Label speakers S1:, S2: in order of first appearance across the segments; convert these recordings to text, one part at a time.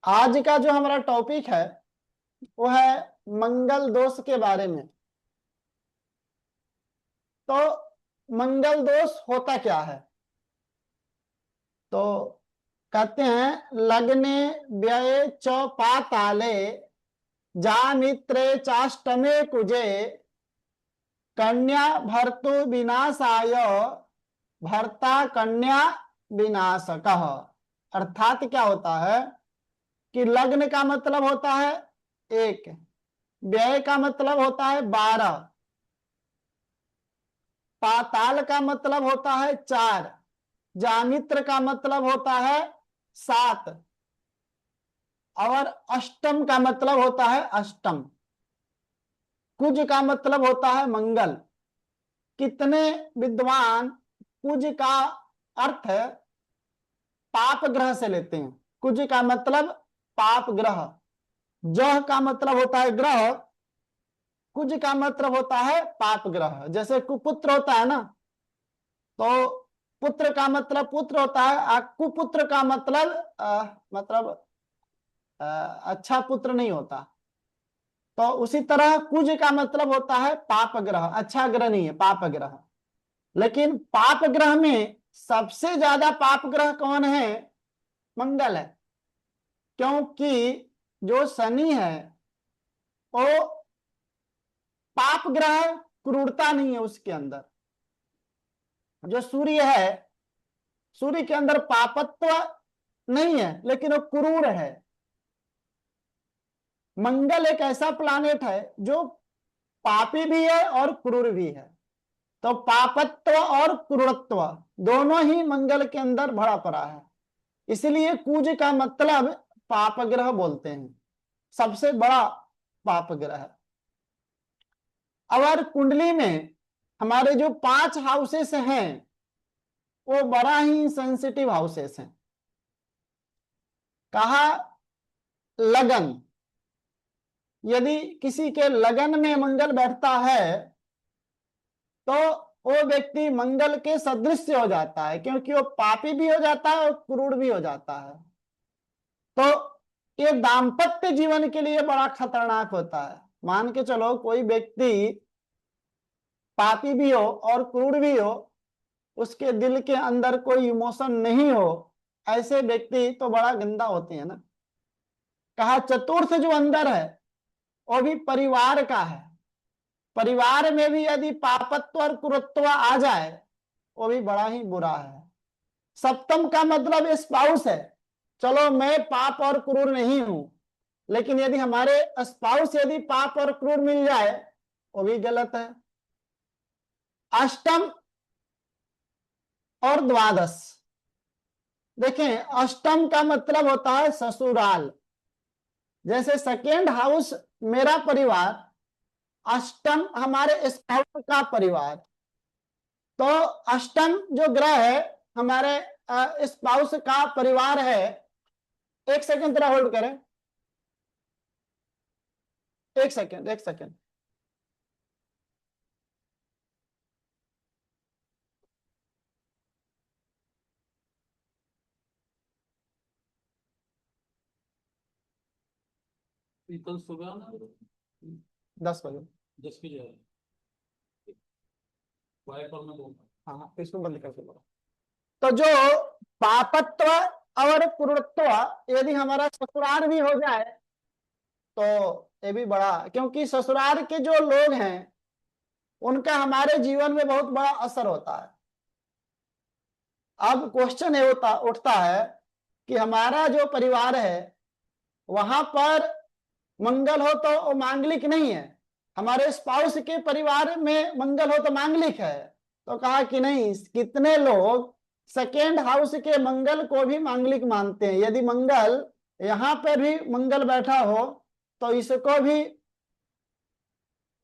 S1: आज का जो हमारा टॉपिक है वो है मंगल दोष के बारे में। तो मंगल दोष होता क्या है? तो कहते हैं लग्ने व्यय च पाताले जा मित्रे चाष्टमे कुजे कन्या भर्तु विनाशाय भर्ता कन्या विनाशकः। अर्थात क्या होता है कि लग्न का मतलब होता है 1, व्यय का मतलब होता है 12, पाताल का मतलब होता है 4, जामित्र का मतलब होता है 7 और अष्टम का मतलब होता है अष्टम। कुज का मतलब होता है मंगल। कितने विद्वान कुज का अर्थ पाप ग्रह से लेते हैं। कुज का मतलब पाप ग्रह, जह का मतलब होता है ग्रह, कुज का मतलब होता है पाप ग्रह। जैसे कुपुत्र होता है ना, तो पुत्र का मतलब पुत्र होता है, कुपुत्र का मतलब अच्छा पुत्र नहीं होता। तो उसी तरह कुज का मतलब होता है पाप ग्रह, अच्छा ग्रह नहीं है, पाप ग्रह। लेकिन पाप ग्रह में सबसे ज्यादा पाप ग्रह कौन है? मंगल है। क्योंकि जो शनि है वो पाप ग्रह, क्रूरता नहीं है उसके अंदर। जो सूर्य है, सूर्य के अंदर पापत्व नहीं है लेकिन वो क्रूर है। मंगल एक ऐसा प्लानेट है जो पापी भी है और क्रूर भी है। तो पापत्व और क्रूरत्व दोनों ही मंगल के अंदर भरा पड़ा है। इसलिए कुज का मतलब पाप ग्रह बोलते हैं, सबसे बड़ा पाप ग्रह है। और कुंडली में हमारे जो 5 हाउसेस हैं वो बड़ा ही सेंसिटिव हाउसेस हैं। कहा लगन, यदि किसी के लगन में मंगल बैठता है तो वो व्यक्ति मंगल के सदृश हो जाता है, क्योंकि वो पापी भी हो जाता है और क्रूर भी हो जाता है। तो ये दाम्पत्य जीवन के लिए बड़ा खतरनाक होता है। मान के चलो कोई व्यक्ति पापी भी हो और क्रूर भी हो, उसके दिल के अंदर कोई इमोशन नहीं हो, ऐसे व्यक्ति तो बड़ा गंदा होते हैं ना। कहा चतुर्थ जो अंदर है वो भी परिवार का है। परिवार में भी यदि पापत्व और क्रूरत्व आ जाए वो भी बड़ा ही बुरा है। सप्तम का मतलब स्पाउस है। चलो मैं पाप और क्रूर नहीं हूं, लेकिन यदि हमारे स्पाउस यदि पाप और क्रूर मिल जाए वो भी गलत है। अष्टम और द्वादश, देखें अष्टम का मतलब होता है ससुराल। जैसे सेकेंड हाउस मेरा परिवार, अष्टम हमारे स्पाउस का परिवार। तो अष्टम जो ग्रह है हमारे स्पाउस का परिवार है। एक सेकंड जरा होल्ड करें, एक सेकंड एक सेकंड।
S2: कल सुबह ना
S1: 10 बजे।
S2: 10 बजे आए वाई कॉल में बोल।
S1: हाँ हाँ, इसको बंद करके बोलो। तो जो पापत्व और क्रूरत्व यदि हमारा ससुराल भी हो जाए तो ये भी बड़ा, क्योंकि ससुराल के जो लोग हैं उनका हमारे जीवन में बहुत बड़ा असर होता है। अब क्वेश्चन ये होता उठता है कि हमारा जो परिवार है वहां पर मंगल हो तो वो मांगलिक नहीं है, हमारे स्पाउस के परिवार में मंगल हो तो मांगलिक है। तो कहा कि नहीं, कितने लोग सेकेंड हाउस के मंगल को भी मांगलिक मानते हैं। यदि मंगल यहां पर भी मंगल बैठा हो तो इसको भी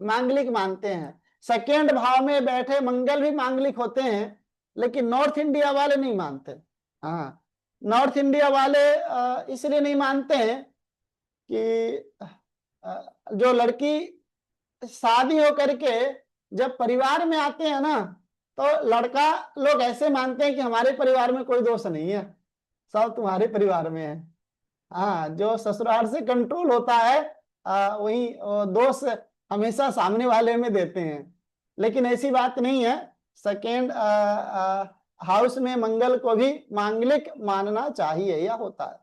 S1: मांगलिक मानते हैं। सेकेंड भाव में बैठे मंगल भी मांगलिक होते हैं, लेकिन नॉर्थ इंडिया वाले नहीं मानते। हाँ, नॉर्थ इंडिया वाले इसलिए नहीं मानते हैं कि जो लड़की शादी हो करके जब परिवार में आते हैं ना, तो लड़का लोग ऐसे मानते हैं कि हमारे परिवार में कोई दोष नहीं है, सब तुम्हारे परिवार में है। हाँ, जो ससुराल से कंट्रोल होता है वही दोष हमेशा सामने वाले में देते हैं, लेकिन ऐसी बात नहीं है। सेकेंड हाउस में मंगल को भी मांगलिक मानना चाहिए, यह होता है,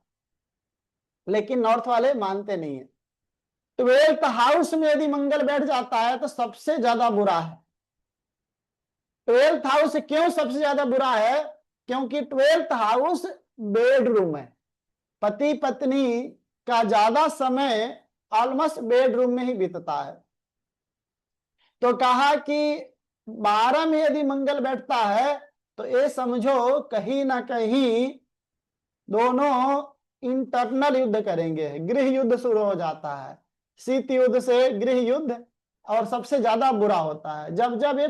S1: लेकिन नॉर्थ वाले मानते नहीं है। 12th हाउस में यदि मंगल बैठ जाता है तो सबसे ज्यादा बुरा है। 12th हाउस क्यों सबसे ज्यादा बुरा है? क्योंकि 12th हाउस बेडरूम है। पति पत्नी का ज्यादा समय ऑलमोस्ट बेडरूम में ही बीतता है। तो कहा कि 12 में यदि मंगल बैठता है तो ये समझो कहीं ना कहीं दोनों इंटरनल युद्ध करेंगे, गृह युद्ध शुरू हो जाता है। शीत युद्ध से गृह युद्ध, और सबसे ज्यादा बुरा होता है जब जब ये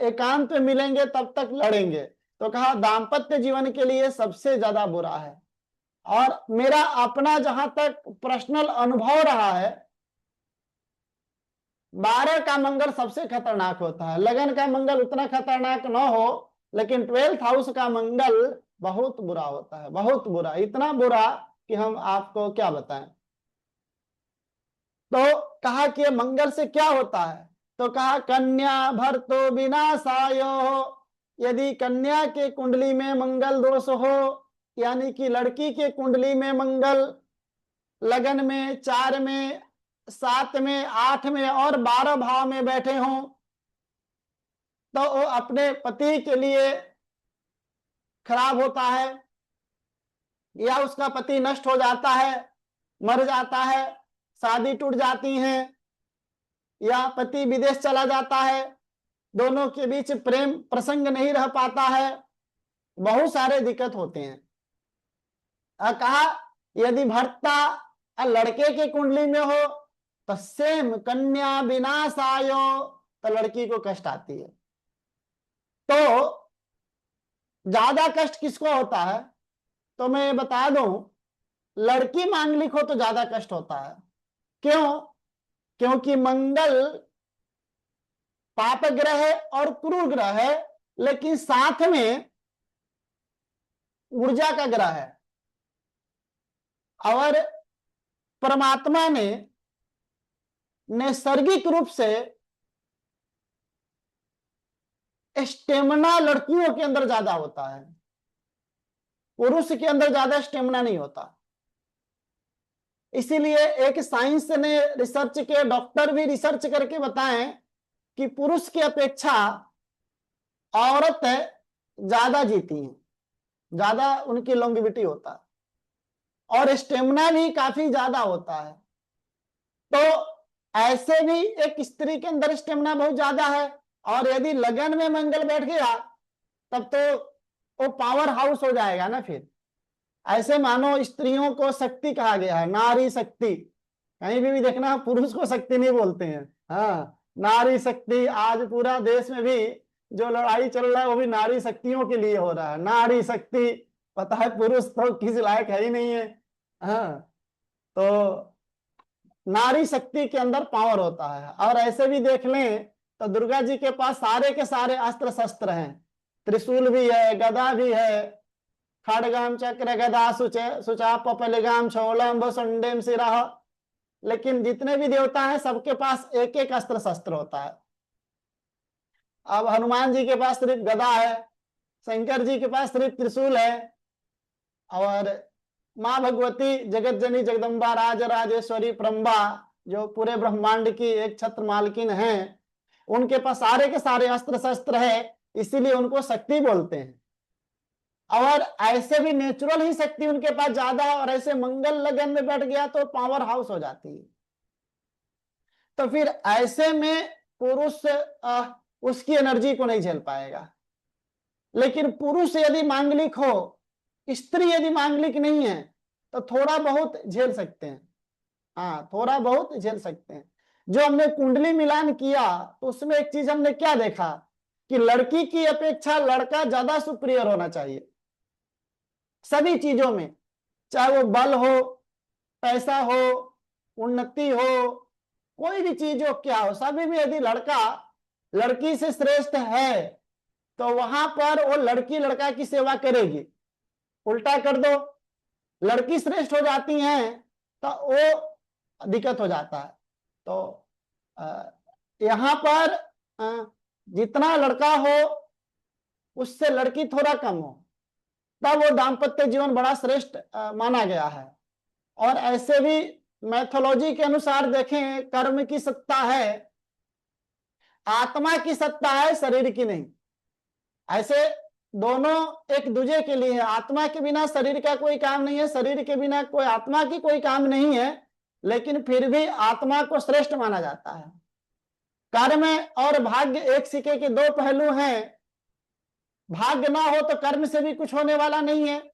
S1: एकांत में मिलेंगे तब तक लड़ेंगे। तो कहा दाम्पत्य जीवन के लिए सबसे ज्यादा बुरा है। और मेरा अपना जहां तक पर्सनल अनुभव रहा है, 12 का मंगल सबसे खतरनाक होता है। लगन का मंगल उतना खतरनाक न हो, लेकिन 12th हाउस का मंगल बहुत बुरा होता है, बहुत बुरा, इतना बुरा कि हम आपको क्या बताएं। तो कहा कि मंगल से क्या होता है? तो कहा कन्या भर्तो विनाशायो, यदि कन्या के कुंडली में मंगल दोष हो, यानी कि लड़की के कुंडली में मंगल लगन में 4 में, 7 में, 8 में और 12 भाव में बैठे हों, तो वो अपने पति के लिए खराब होता है, या उसका पति नष्ट हो जाता है, मर जाता है, शादी टूट जाती है, या पति विदेश चला जाता है, दोनों के बीच प्रेम प्रसंग नहीं रह पाता है, बहुत सारे दिक्कत होते हैं। कहा यदि भर्ता लड़के के कुंडली में हो तो सेम कन्या विनाशायो, तो लड़की को कष्ट आती है। तो ज्यादा कष्ट किसको होता है? तो मैं बता दूं, लड़की मांगलिक हो तो ज्यादा कष्ट होता है। क्यों? क्योंकि मंगल पाप ग्रह है और क्रूर ग्रह है, लेकिन साथ में ऊर्जा का ग्रह है। और परमात्मा ने नैसर्गिक रूप से स्टेमिना लड़कियों के अंदर ज्यादा होता है, पुरुष के अंदर ज्यादा स्टेमिना नहीं होता। इसीलिए एक साइंस ने रिसर्च के डॉक्टर भी रिसर्च करके बताएं कि पुरुष की अपेक्षा औरत ज्यादा जीती हैं, ज्यादा उनकी लॉन्गेविटी होता है, और स्टेमिना भी काफी ज्यादा होता है। तो ऐसे भी एक स्त्री के अंदर स्टेमिना बहुत ज्यादा है, और यदि लगन में मंगल बैठ गया तब तो वो पावर हाउस हो जाएगा ना। फिर ऐसे मानो स्त्रियों को शक्ति कहा गया है, नारी शक्ति। कहीं भी देखना पुरुष को शक्ति नहीं बोलते हैं, हाँ, नारी शक्ति। आज पूरा देश में भी जो लड़ाई चल रहा है वो भी नारी शक्तियों के लिए हो रहा है, नारी शक्ति। पता है पुरुष तो किसी लायक है ही नहीं है। हाँ, तो नारी शक्ति के अंदर पावर होता है। और ऐसे भी देख लें तो दुर्गा जी के पास सारे के सारे अस्त्र शस्त्र हैं, त्रिशूल भी है, गदा भी है, खड्गम चक्र गदा सुचाप पलिगाम छोलम भुसुंडीम शिरः। लेकिन जितने भी देवता हैं सबके पास एक एक अस्त्र शस्त्र होता है। अब हनुमान जी के पास सिर्फ गदा है, शंकर जी के पास सिर्फ त्रिशूल है, और माँ भगवती जगत जननी जगदम्बा राज राजेश्वरी प्रम्बा जो पूरे ब्रह्मांड की एक छत्र मालकिन है, उनके पास सारे के सारे अस्त्र शस्त्र है, इसीलिए उनको शक्ति बोलते हैं। और ऐसे भी नेचुरल ही शक्ति उनके पास ज्यादा है, और ऐसे मंगल लगन में बैठ गया तो पावर हाउस हो जाती है। तो फिर ऐसे में पुरुष उसकी एनर्जी को नहीं झेल पाएगा। लेकिन पुरुष यदि मांगलिक हो, स्त्री यदि मांगलिक नहीं है, तो थोड़ा बहुत झेल सकते हैं। हाँ, थोड़ा बहुत झेल सकते हैं। जो हमने कुंडली मिलान किया तो उसमें एक चीज हमने क्या देखा कि लड़की की अपेक्षा लड़का ज्यादा सुपीरियर होना चाहिए सभी चीजों में, चाहे वो बल हो, पैसा हो, उन्नति हो, कोई भी चीज हो, क्या हो, सभी में यदि लड़का लड़की से श्रेष्ठ है तो वहां पर वो लड़की लड़का की सेवा करेगी। उल्टा कर दो, लड़की श्रेष्ठ हो जाती हैं तो वो दिक्कत हो जाता है। तो यहाँ पर जितना लड़का हो उससे लड़की थोड़ा कम हो, तब वो दाम्पत्य जीवन बड़ा श्रेष्ठ माना गया है। और ऐसे भी मैथोलॉजी के अनुसार देखें, कर्म की सत्ता है, आत्मा की सत्ता है, शरीर की नहीं। ऐसे दोनों एक दूसरे के लिए है। आत्मा के बिना शरीर का कोई काम नहीं है, शरीर के बिना कोई आत्मा की कोई काम नहीं है, लेकिन फिर भी आत्मा को श्रेष्ठ माना जाता है। कर्म और भाग्य एक सिक्के के दो पहलू हैं। भाग्य ना हो तो कर्म से भी कुछ होने वाला नहीं है,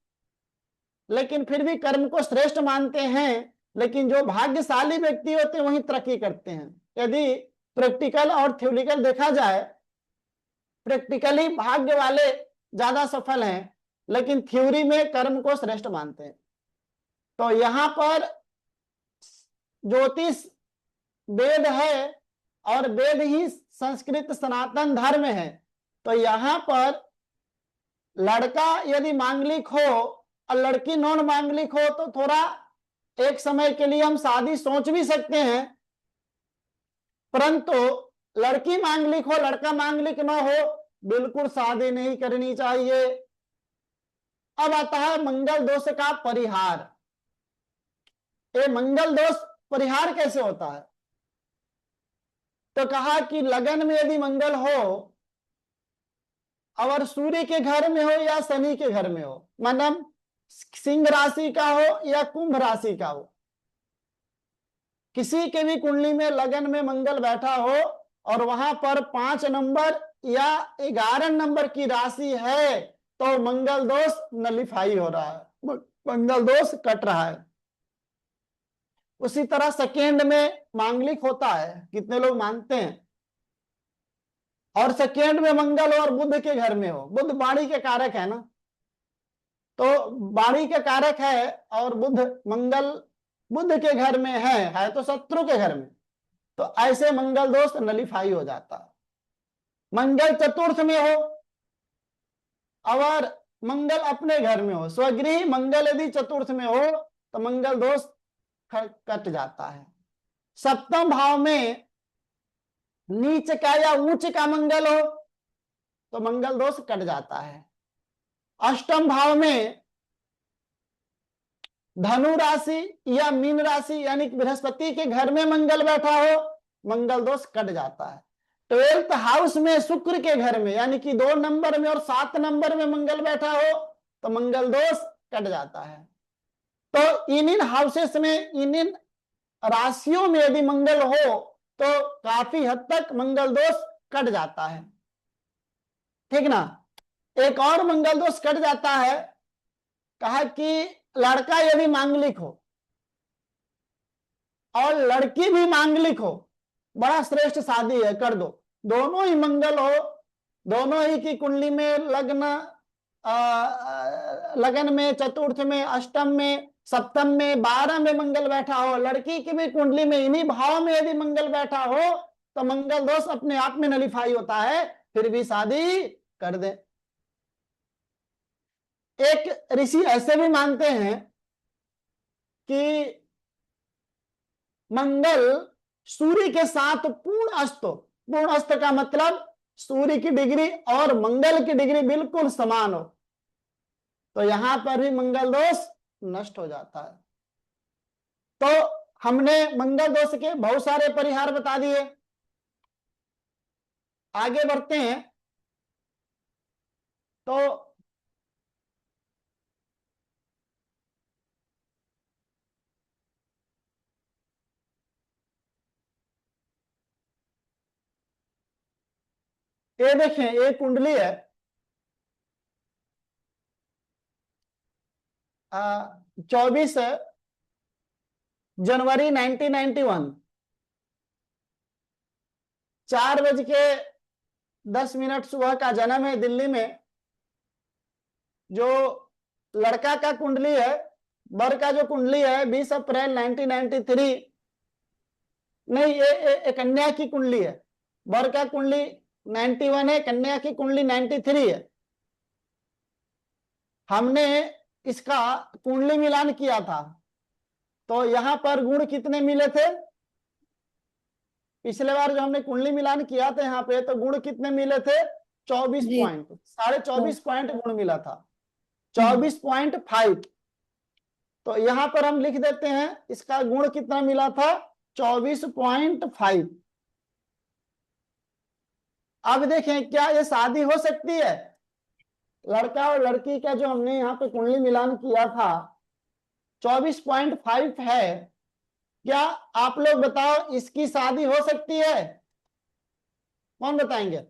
S1: लेकिन फिर भी कर्म को श्रेष्ठ मानते हैं। लेकिन जो भाग्यशाली व्यक्ति होते हैं वही तरक्की करते हैं। यदि प्रैक्टिकल और थ्योरिटिकल देखा जाए, प्रैक्टिकली भाग्य वाले ज्यादा सफल हैं, लेकिन थ्योरी में कर्म को श्रेष्ठ मानते हैं। तो यहाँ पर ज्योतिष वेद है और वेद ही संस्कृत सनातन धर्म है। तो यहाँ पर लड़का यदि मांगलिक हो और लड़की नॉन मांगलिक हो तो थोड़ा एक समय के लिए हम शादी सोच भी सकते हैं, परंतु लड़की मांगलिक हो लड़का मांगलिक न हो, बिल्कुल शादी नहीं करनी चाहिए। अब आता है मंगल दोष का परिहार। ये मंगल दोष परिहार कैसे होता है? तो कहा कि लगन में यदि मंगल हो और सूर्य के घर में हो या शनि के घर में हो, मतलब सिंह राशि का हो या कुंभ राशि का हो, किसी के भी कुंडली में लगन में मंगल बैठा हो और वहां पर 5 नंबर या 11 नंबर की राशि है, तो मंगल दोष नलिफाई हो रहा है, मंगल दोष कट रहा है। उसी तरह सेकेंड में मांगलिक होता है, कितने लोग मानते हैं, और सेकेंड में मंगल और बुध के घर में हो। बुध वाणी के कारक है ना, तो वाणी के कारक है और बुध मंगल बुध के घर में है तो शत्रु के घर में, तो ऐसे मंगल दोष नलिफाई हो जाता है। मंगल चतुर्थ में हो और मंगल अपने घर में हो, स्वगृही मंगल यदि चतुर्थ में हो तो मंगल दोष कट जाता है। सप्तम भाव में नीच का या उच्च का मंगल हो तो मंगल दोष कट जाता है। अष्टम भाव में धनु राशि या मीन राशि यानी बृहस्पति के घर में मंगल बैठा हो, मंगल दोष कट जाता है। 12th हाउस में शुक्र के घर में यानी कि 2 नंबर में और 7 नंबर में मंगल बैठा हो तो मंगल दोष कट जाता है। तो इन हाउसेस में इन राशियों में यदि मंगल हो तो काफी हद तक मंगल दोष कट जाता है, ठीक ना। एक और मंगल दोष कट जाता है, कहा कि लड़का यदि मांगलिक हो और लड़की भी मांगलिक हो, बड़ा श्रेष्ठ शादी है, कर दो। दोनों ही मंगल हो, दोनों ही की कुंडली में लगन में, चतुर्थ में, अष्टम में, सप्तम में, 12 में मंगल बैठा हो, लड़की की भी कुंडली में इन्हीं भाव में यदि मंगल बैठा हो तो मंगल दोष अपने आप में नलिफाई होता है, फिर भी शादी कर दे। एक ऋषि ऐसे भी मानते हैं कि मंगल सूर्य के साथ पूर्ण अस्त हो। पूर्ण अस्त का मतलब सूर्य की डिग्री और मंगल की डिग्री बिल्कुल समान हो, तो यहां पर भी मंगल दोष नष्ट हो जाता है। तो हमने मंगल दोष के बहुत सारे परिहार बता दिए। आगे बढ़ते हैं। तो ये देखें, ये कुंडली है 24 जनवरी 1991, 4:10 सुबह का जन्म है दिल्ली में। जो लड़का का कुंडली है, वर का जो कुंडली है 20 अप्रैल 1993, नहीं ये कन्या की कुंडली है। वर का कुंडली 91 है, कन्या की कुंडली 93 है। हमने इसका कुंडली मिलान किया था तो यहाँ पर गुण कितने मिले थे? पिछले बार जो हमने कुंडली मिलान किया था यहाँ पे तो गुण कितने मिले थे? 24
S3: जी।
S1: पॉइंट, 24.5 पॉइंट गुण मिला था,
S3: हम्म।
S1: 24.5। तो यहाँ पर हम लिख देते हैं इसका गुण कितना मिला था? 24.5। अब देखें क्या ये शादी हो सकती है? लड़का और लड़की का जो हमने यहाँ पे कुंडली मिलान किया था 24.5 है, क्या आप लोग बताओ इसकी शादी हो सकती है? कौन बताएंगे?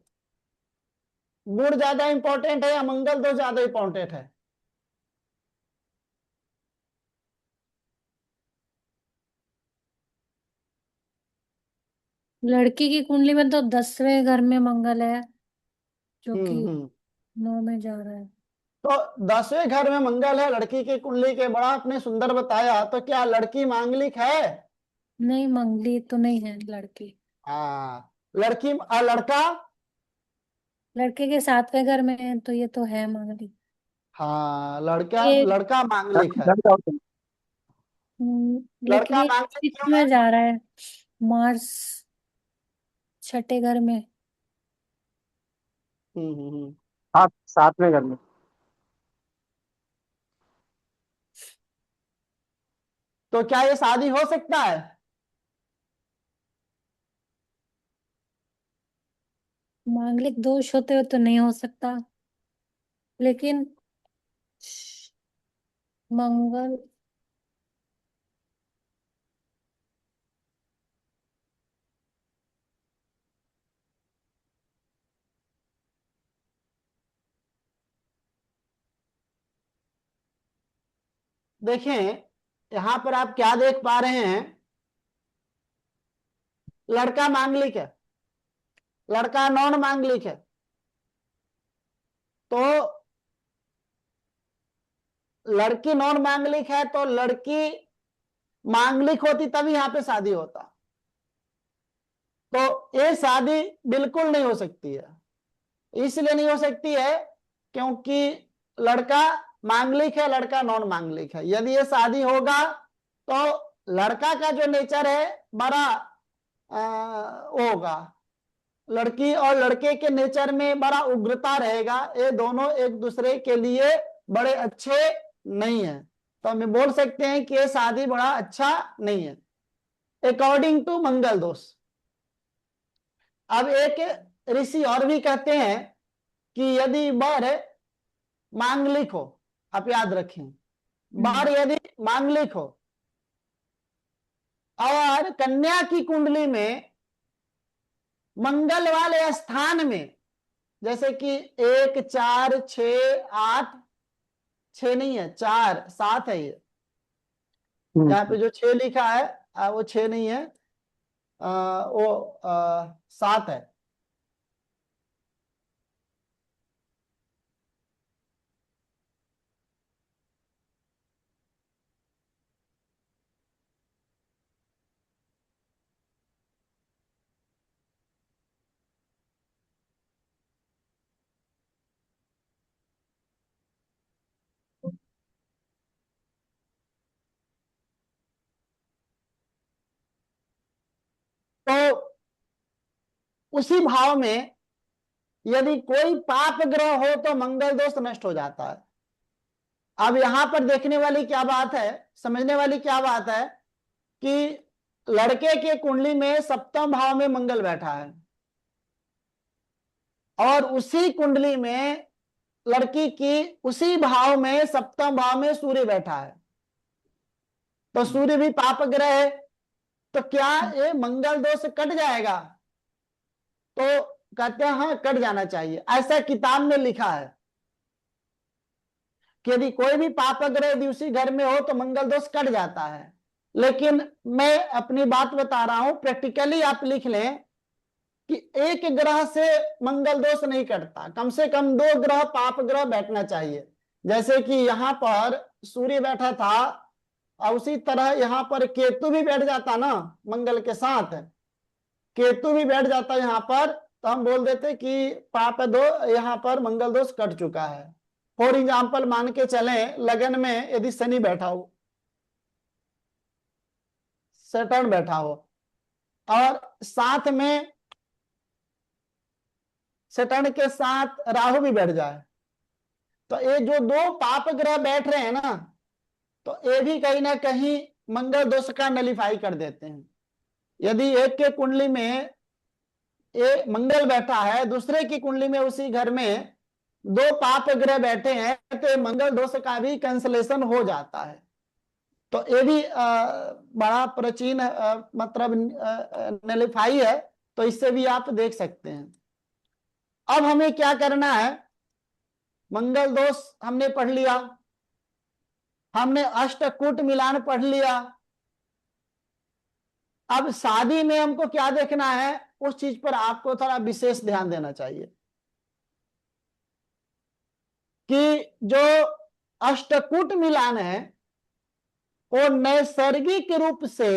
S1: गुण ज्यादा इंपॉर्टेंट है या मंगल दोष ज्यादा इंपॉर्टेंट है?
S3: लड़की की कुंडली में तो 10वें घर में मंगल है, जो कि
S1: हम्म।
S3: 9 में जा रहा है।
S1: तो 10वें घर में मंगल है लड़की की कुंडली के, बड़ा आपने सुंदर बताया। तो क्या लड़की मांगलिक है?
S3: नहीं, मंगली तो नहीं है लड़की।
S1: हाँ, लड़की लड़का?
S3: लड़के के 7वें घर में है तो ये तो है मंगली।
S1: हाँ, लड़का
S3: ये
S1: लड़का मांगलिक है।
S3: लेकिन
S1: लड़का
S3: ये
S1: मांगलिक क्यों है?
S3: इसमें जा रहा है, मार्स 6ठे घर में।
S1: हम्म।
S4: हाँ, 7वें घर में।
S1: तो क्या ये शादी हो सकता है?
S3: मांगलिक दोष होते हुए तो नहीं हो सकता, लेकिन मंगल
S1: देखें यहां पर आप क्या देख पा रहे हैं, लड़का मांगलिक है, लड़का नॉन मांगलिक है। तो लड़की नॉन मांगलिक है तो लड़की मांगलिक होती तभी यहां पे शादी होता। तो ये शादी बिल्कुल नहीं हो सकती है। इसलिए नहीं हो सकती है क्योंकि लड़का मांगलिक है, लड़का नॉन मांगलिक है। यदि ये शादी होगा तो लड़का का जो नेचर है बड़ा वो होगा, लड़की और लड़के के नेचर में बड़ा उग्रता रहेगा। ये दोनों एक दूसरे के लिए बड़े अच्छे नहीं है। तो हम बोल सकते हैं कि ये शादी बड़ा अच्छा नहीं है अकॉर्डिंग टू मंगल दोष। अब एक ऋषि और भी कहते हैं कि यदि वर मांगलिक हो, आप याद रखें, वर यदि मांगलिक हो और कन्या की कुंडली में मंगल वाले स्थान में, जैसे कि 1 4 6 8, 6 नहीं है 4 7 है, ये यहाँ पे जो 6 लिखा है वो 6 नहीं है, वो 7 है। तो उसी भाव में यदि कोई पाप ग्रह हो तो मंगल दोष नष्ट हो जाता है। अब यहां पर देखने वाली क्या बात है, समझने वाली क्या बात है कि लड़के के कुंडली में सप्तम भाव में मंगल बैठा है और उसी कुंडली में लड़की की उसी भाव में सप्तम भाव में सूर्य बैठा है। तो सूर्य भी पाप ग्रह है, तो क्या ये मंगल दोष कट जाएगा? तो कहते हैं हाँ, कट जाना चाहिए। ऐसा किताब में लिखा है कि यदि कोई भी पाप ग्रह यदि उसी घर में हो तो मंगल दोष कट जाता है। लेकिन मैं अपनी बात बता रहा हूं, प्रैक्टिकली आप लिख लें कि एक ग्रह से मंगल दोष नहीं कटता, कम से कम 2 ग्रह पाप ग्रह बैठना चाहिए। जैसे कि यहाँ पर सूर्य बैठा था और उसी तरह यहाँ पर केतु भी बैठ जाता ना, मंगल के साथ केतु भी बैठ जाता यहाँ पर, तो हम बोल देते कि पाप दो यहाँ पर मंगल दोष कट चुका है। फॉर एग्जाम्पल मान के चलें लगन में यदि शनि बैठा हो, सैटर्न बैठा हो और साथ में सैटर्न के साथ राहु भी बैठ जाए, तो ये जो दो पाप ग्रह बैठ रहे हैं ना, तो ये भी कहीं ना कहीं मंगल दोष का नलीफाई कर देते हैं। यदि एक के कुंडली में ये मंगल बैठा है, दूसरे की कुंडली में उसी घर में दो पाप ग्रह बैठे हैं, तो मंगल दोष का भी कैंसलेशन हो जाता है। तो ये भी बड़ा प्राचीन मतलब नलीफाई है, तो इससे भी आप देख सकते हैं। अब हमें क्या करना है, मंगल दोष हमने पढ़ लिया, हमने अष्टकूट मिलान पढ़ लिया। अब शादी में हमको क्या देखना है, उस चीज पर आपको थोड़ा विशेष ध्यान देना चाहिए कि जो अष्टकूट मिलान है वो नैसर्गिक रूप से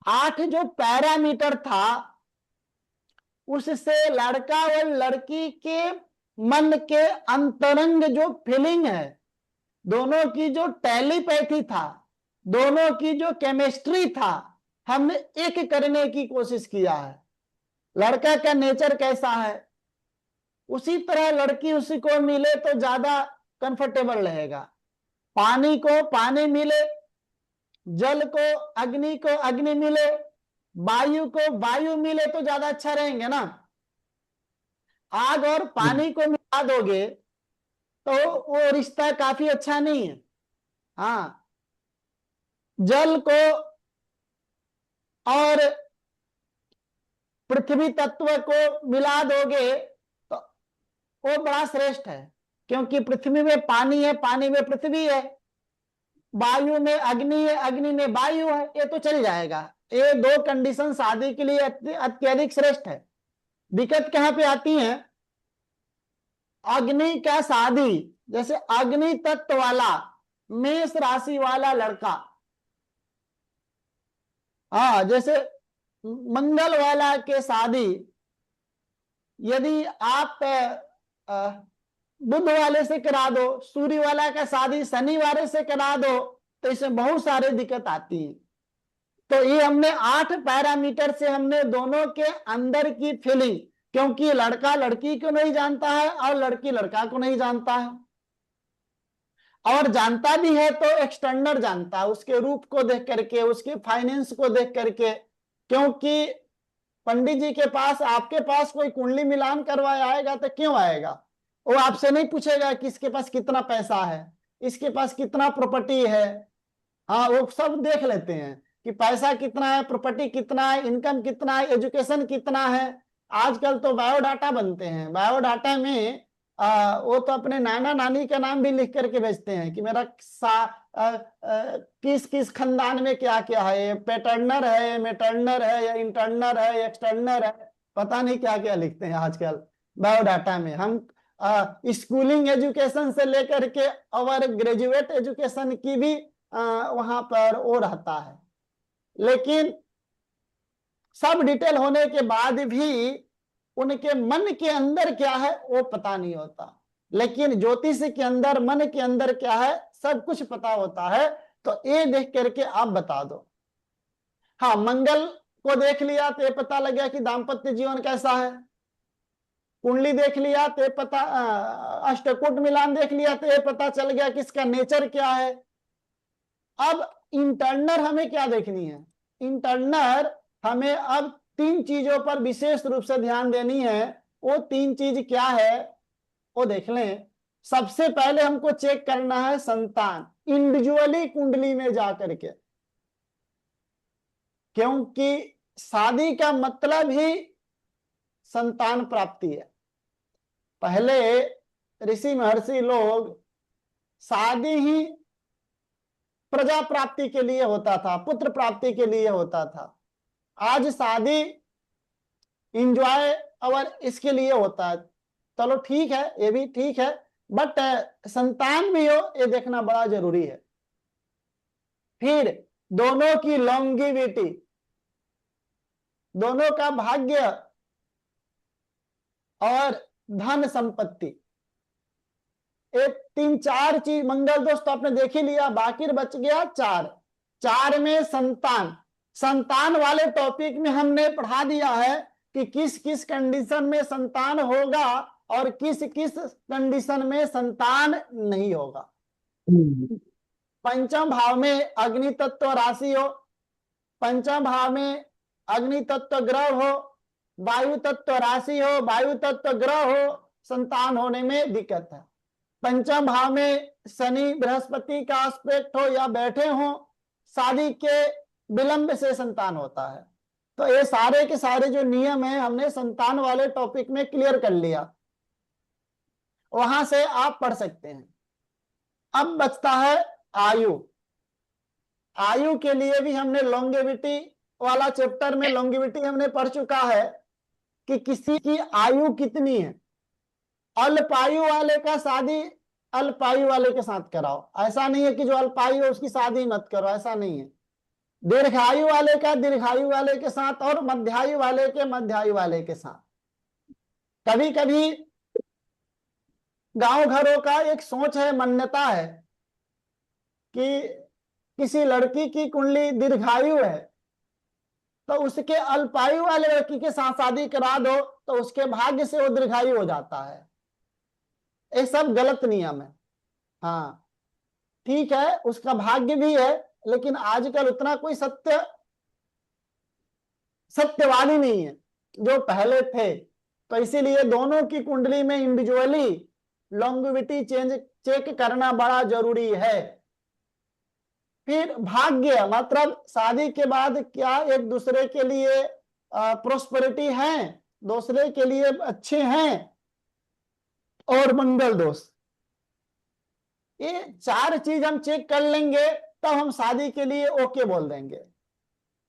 S1: 8 जो पैरामीटर था उससे लड़का और लड़की के मन के अंतरंग जो फीलिंग है, दोनों की जो टेलीपैथी था, दोनों की जो केमिस्ट्री था, हमने एक करने की कोशिश किया है। लड़का का नेचर कैसा है, उसी तरह लड़की उसी को मिले तो ज्यादा कंफर्टेबल रहेगा। पानी को पानी मिले, जल को अग्नि मिले, वायु को वायु मिले तो ज्यादा अच्छा रहेंगे ना। आग और पानी को मिला दोगे तो वो रिश्ता काफी अच्छा नहीं है। हाँ, जल को और पृथ्वी तत्व को मिला दोगे तो वो बड़ा श्रेष्ठ है, क्योंकि पृथ्वी में पानी है, पानी में पृथ्वी है, वायु में अग्नि है, अग्नि में वायु है, ये तो चल जाएगा। ये दो कंडीशन शादी के लिए अत्यधिक श्रेष्ठ है। दिक्कत कहां पे आती है, अग्नि का शादी, जैसे अग्नि तत्व वाला मेष राशि वाला लड़का, हाँ, जैसे मंगल वाला के शादी यदि आप बुध वाले से करा दो, सूर्य वाला का शादी शनिवार से करा दो, तो इसमें बहुत सारे दिक्कत आती है। तो ये हमने 8 पैरामीटर से हमने दोनों के अंदर की फीलिंग, क्योंकि लड़का लड़की को नहीं जानता है और लड़की लड़का को नहीं जानता है, और जानता भी है तो एक्सटर्नल जानता है, उसके रूप को देख करके, उसके फाइनेंस को देख करके। क्योंकि पंडित जी के पास, आपके पास कोई कुंडली मिलान करवाया आएगा तो क्यों आएगा, वो आपसे नहीं पूछेगा कि इसके पास कितना पैसा है, इसके पास कितना प्रॉपर्टी है। हाँ, वो सब देख लेते हैं कि पैसा कितना है, प्रॉपर्टी कितना है, इनकम कितना है, एजुकेशन कितना है। आजकल तो बायोडाटा बनते हैं, बायोडाटा में वो तो अपने नाना नानी का नाम भी लिख करके भेजते हैं कि मेरा किस किस खानदान में क्या क्या है, पैटर्नर है, मेटर्नर है, या इंटर्नर है, एक्सटर्नर है, पता नहीं क्या क्या लिखते हैं आजकल बायोडाटा में। हम स्कूलिंग एजुकेशन से लेकर के और ग्रेजुएट एजुकेशन की भी वहां पर वो रहता है, लेकिन सब डिटेल होने के बाद भी उनके मन के अंदर क्या है वो पता नहीं होता। लेकिन ज्योतिष के अंदर मन के अंदर क्या है सब कुछ पता होता है। तो ये देख करके आप बता दो। हाँ, मंगल को देख लिया तो ये पता लग गया कि दाम्पत्य जीवन कैसा है, कुंडली देख लिया तो ये पता, अष्टकूट मिलान देख लिया तो ये पता चल गया कि इसका नेचर क्या है। अब इंटरनल हमें क्या देखनी है, इंटरनल हमें अब 3 चीजों पर विशेष रूप से ध्यान देनी है। वो 3 चीज क्या है वो देख लें। सबसे पहले हमको चेक करना है संतान, इंडिविजुअली कुंडली में जाकर के, क्योंकि शादी का मतलब ही संतान प्राप्ति है। पहले ऋषि महर्षि लोग शादी ही प्रजा प्राप्ति के लिए होता था, पुत्र प्राप्ति के लिए होता था। आज शादी इंजॉय और इसके लिए होता है। चलो ठीक है, ये भी ठीक है, बट संतान भी हो ये देखना बड़ा जरूरी है। फिर दोनों की लॉन्गिविटी, दोनों का भाग्य और धन संपत्ति, एक 3-4 चीज मंगल दोष तो आपने देख ही लिया, बाकी बच गया 4 में संतान। संतान वाले टॉपिक में हमने पढ़ा दिया है कि किस किस कंडीशन में संतान होगा और किस किस कंडीशन में संतान नहीं होगा। पंचम भाव में अग्नि तत्व राशि हो, पंचम भाव में अग्नि तत्व ग्रह हो, वायु तत्व राशि हो, वायु तत्व ग्रह हो, संतान होने में दिक्कत है। पंचम भाव में शनि बृहस्पति का एस्पेक्ट हो या बैठे हो, शादी के विलंब से संतान होता है। तो ये सारे के सारे जो नियम है हमने संतान वाले टॉपिक में क्लियर कर लिया, वहां से आप पढ़ सकते हैं। अब बचता है आयु। आयु के लिए भी हमने लॉन्गेविटी वाला चैप्टर में लॉन्गेविटी हमने पढ़ चुका है कि किसी की आयु कितनी है। अल्पायु वाले का शादी अल्पायु वाले के साथ कराओ, ऐसा नहीं है कि जो अल्पायु है उसकी शादी मत करो, ऐसा नहीं है। दीर्घायु वाले का दीर्घायु वाले के साथ और मध्यायु वाले के मध्यायु वाले के साथ। कभी कभी गांव घरों का एक सोच है, मान्यता है कि किसी लड़की की कुंडली दीर्घायु है तो उसके अल्पायु वाले लड़की के साथ शादी करा दो तो उसके भाग्य से वो दीर्घायु हो जाता है। ये सब गलत नियम है। हाँ ठीक है, उसका भाग्य भी है, लेकिन आजकल उतना कोई सत्यवादी नहीं है जो पहले थे। तो इसीलिए दोनों की कुंडली में इंडिविजुअली लॉन्गेविटी चेक करना बड़ा जरूरी है। फिर भाग्य मतलब शादी के बाद क्या एक दूसरे के लिए प्रोस्पेरिटी है, दूसरे के लिए अच्छे हैं, और मंगल दोष, ये 4 चीज हम चेक कर लेंगे तब हम शादी के लिए ओके बोल देंगे।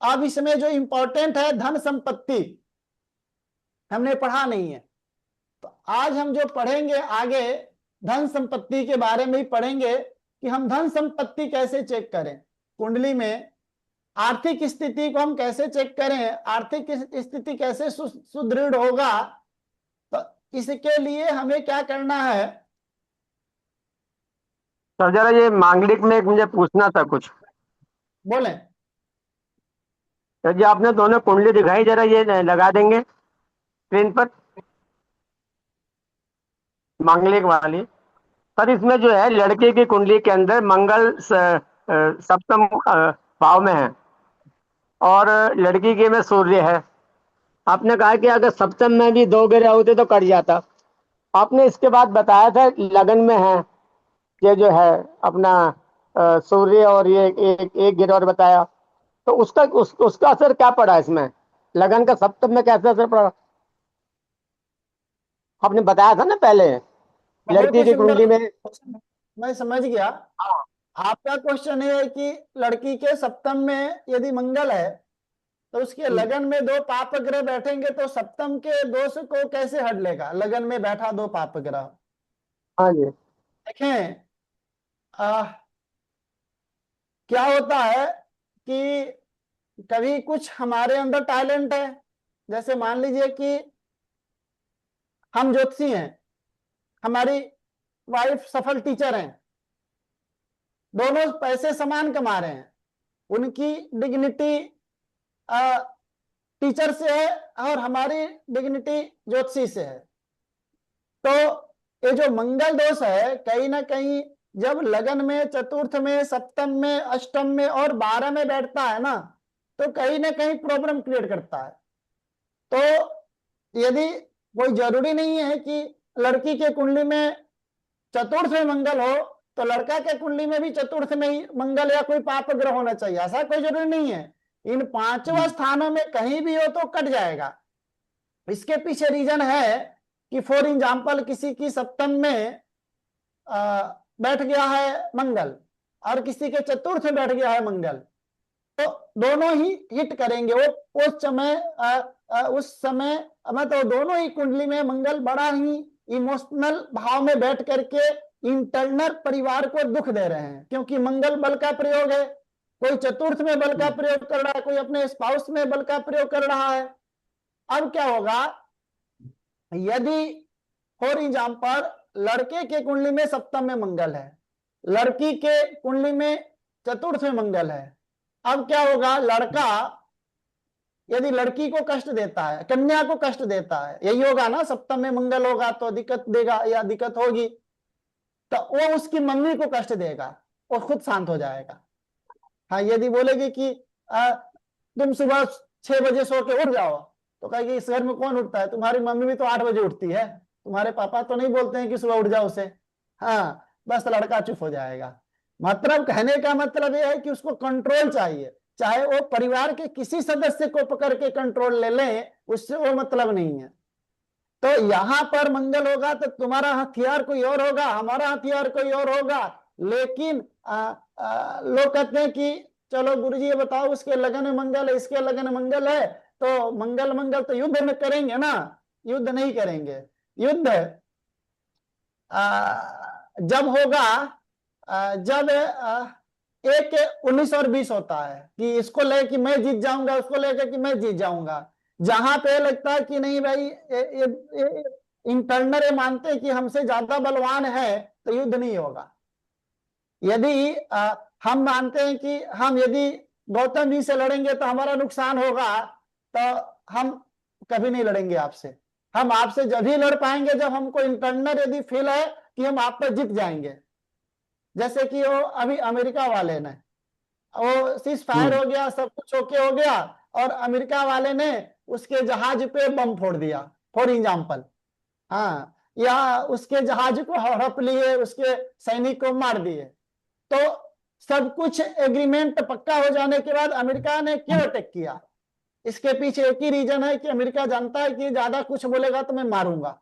S1: अब इसमें जो इंपॉर्टेंट है धन संपत्ति हमने पढ़ा नहीं है, तो आज हम जो पढ़ेंगे आगे धन संपत्ति के बारे में ही पढ़ेंगे कि हम धन संपत्ति कैसे चेक करें, कुंडली में आर्थिक स्थिति को हम कैसे चेक करें, आर्थिक स्थिति कैसे सुदृढ़ होगा। तो इसके लिए हमें क्या करना है।
S4: सर जरा ये मांगलिक में एक मुझे पूछना था कुछ।
S1: बोलें।
S4: सर जी आपने दोनों कुंडली दिखाई, जरा ये लगा देंगे स्क्रीन पर, मांगलिक वाली। सर इसमें जो है लड़के की कुंडली के अंदर मंगल सप्तम भाव में है और लड़की के में सूर्य है। आपने कहा कि अगर सप्तम में भी 2 ग्रह होते तो कट जाता। आपने इसके बाद बताया था लगन में है ये जो है अपना सूर्य और ये एक गिर और बताया, तो उसका असर क्या पड़ा इसमें, लगन का सप्तम में कैसे असर पड़ा आपने बताया था ना पहले लड़की की कुंडली में।
S1: मैं समझ गया। आपका क्वेश्चन है कि लड़की के सप्तम में यदि मंगल है तो उसके लगन में 2 पाप ग्रह बैठेंगे तो सप्तम के दोष को कैसे हट लेगा, लगन में बैठा 2 पाप ग्रह।
S4: हाँ जी।
S1: देखें क्या होता है कि कभी कुछ हमारे अंदर टैलेंट है, जैसे मान लीजिए कि हम ज्योतिषी हैं, हमारी वाइफ सफल टीचर हैं, दोनों पैसे समान कमा रहे हैं, उनकी डिग्निटी टीचर से है और हमारी डिग्निटी ज्योतिषी से है। तो ये जो मंगल दोष है कहीं ना कहीं जब लगन में, चतुर्थ में, सप्तम में, अष्टम में और 12 में बैठता है ना, तो कहीं ना कहीं प्रॉब्लम क्रिएट करता है। तो यदि कोई जरूरी नहीं है कि लड़की के कुंडली में चतुर्थ में मंगल हो तो लड़का के कुंडली में भी चतुर्थ में ही मंगल या कोई पाप ग्रह होना चाहिए, ऐसा कोई जरूरी नहीं है। इन 5 स्थानों में कहीं भी हो तो कट जाएगा। इसके पीछे रीजन है कि फॉर एग्जाम्पल किसी की सप्तम में बैठ गया है मंगल और किसी के चतुर्थ में बैठ गया है मंगल, तो दोनों ही हिट करेंगे। वो उस समय मतलब दोनों ही कुंडली में मंगल बड़ा ही इमोशनल भाव में बैठ करके इंटरनल परिवार को दुख दे रहे हैं, क्योंकि मंगल बल का प्रयोग है। कोई चतुर्थ में बल का प्रयोग कर रहा है, कोई अपने स्पाउस में बल का प्रयोग कर रहा है। अब क्या होगा, यदि फॉर एग्जाम्पल लड़के के कुंडली में सप्तम में मंगल है, लड़की के कुंडली में चतुर्थ में मंगल है। अब क्या होगा, लड़का यदि लड़की को कष्ट देता है, कन्या को कष्ट देता है, यही होगा ना, सप्तम में मंगल होगा तो दिक्कत देगा या दिक्कत होगी, तो वो उसकी मम्मी को कष्ट देगा, वो खुद शांत हो जाएगा। हाँ, यदि बोलेगी कि तुम सुबह 6 बजे सो के उठ जाओ, तो कहेगी इस घर में कौन उठता है, तुम्हारी मम्मी भी तो 8 बजे उठती है, तुम्हारे पापा तो नहीं बोलते हैं कि सुबह उठ जाओ उसे। हाँ, बस लड़का चुप हो जाएगा। मतलब कहने का मतलब यह है कि उसको कंट्रोल चाहिए, चाहे वो परिवार के किसी सदस्य को पकड़ के कंट्रोल ले ले, उससे वो मतलब नहीं है। तो यहां पर मंगल होगा तो तुम्हारा हथियार कोई और होगा, हमारा हथियार कोई और होगा, लेकिन लोग कहते हैं कि चलो गुरुजी ये बताओ, उसके लगन में मंगल है, इसके लगन में मंगल है, तो मंगल मंगल तो युद्ध में करेंगे ना, युद्ध नहीं करेंगे। युद्ध जब होगा जब 1 19 और 20 होता है कि इसको लेके कि मैं जीत जाऊंगा, उसको लेके कि मैं जीत जाऊंगा। जहां पे लगता है कि नहीं भाई इंटरनल ये मानते हैं कि हमसे ज्यादा बलवान है, तो युद्ध नहीं होगा। यदि हम मानते हैं कि हम यदि गौतम जी से लड़ेंगे तो हमारा नुकसान होगा, तो हम कभी नहीं लड़ेंगे आपसे। हम आपसे जब ही लड़ पाएंगे जब हमको इंटरनल यदि फील है कि हम आप पर जीत जाएंगे। जैसे कि वो अभी अमेरिका वाले ने, वो सीज फायर हो गया, सब कुछ ओके हो गया, और अमेरिका वाले ने उसके जहाज पे बम फोड़ दिया, फॉर एग्जाम्पल। हाँ, या उसके जहाज को हड़प लिए, उसके सैनिक को मार दिए। तो सब कुछ एग्रीमेंट पक्का हो जाने के बाद अमेरिका ने क्यों अटैक किया? इसके पीछे एक ही रीजन है कि अमेरिका जानता है कि ज्यादा कुछ बोलेगा तो मैं मारूंगा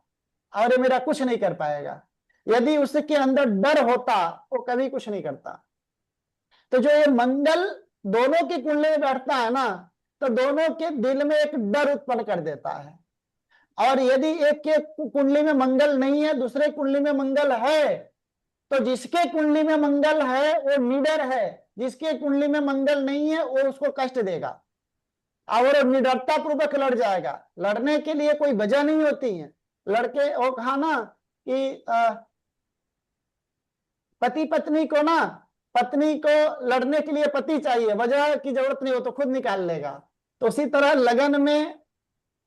S1: और ये मेरा कुछ नहीं कर पाएगा। यदि उसके अंदर डर होता वो कभी कुछ नहीं करता। तो जो ये मंगल दोनों की कुंडली में बैठता है ना, तो दोनों के दिल में एक डर उत्पन्न कर देता है। और यदि एक के कुंडली में मंगल नहीं है, दूसरे कुंडली में मंगल है, तो जिसके कुंडली में मंगल है वो निडर है, जिसके कुंडली में मंगल नहीं है वो उसको कष्ट देगा और निडरता पूर्वक लड़ जाएगा। लड़ने के लिए कोई वजह नहीं होती है। लड़के वो कहा ना कि पति पत्नी को ना, पत्नी को लड़ने के लिए पति चाहिए, वजह की जरूरत नहीं हो तो खुद निकाल लेगा। तो उसी तरह लगन में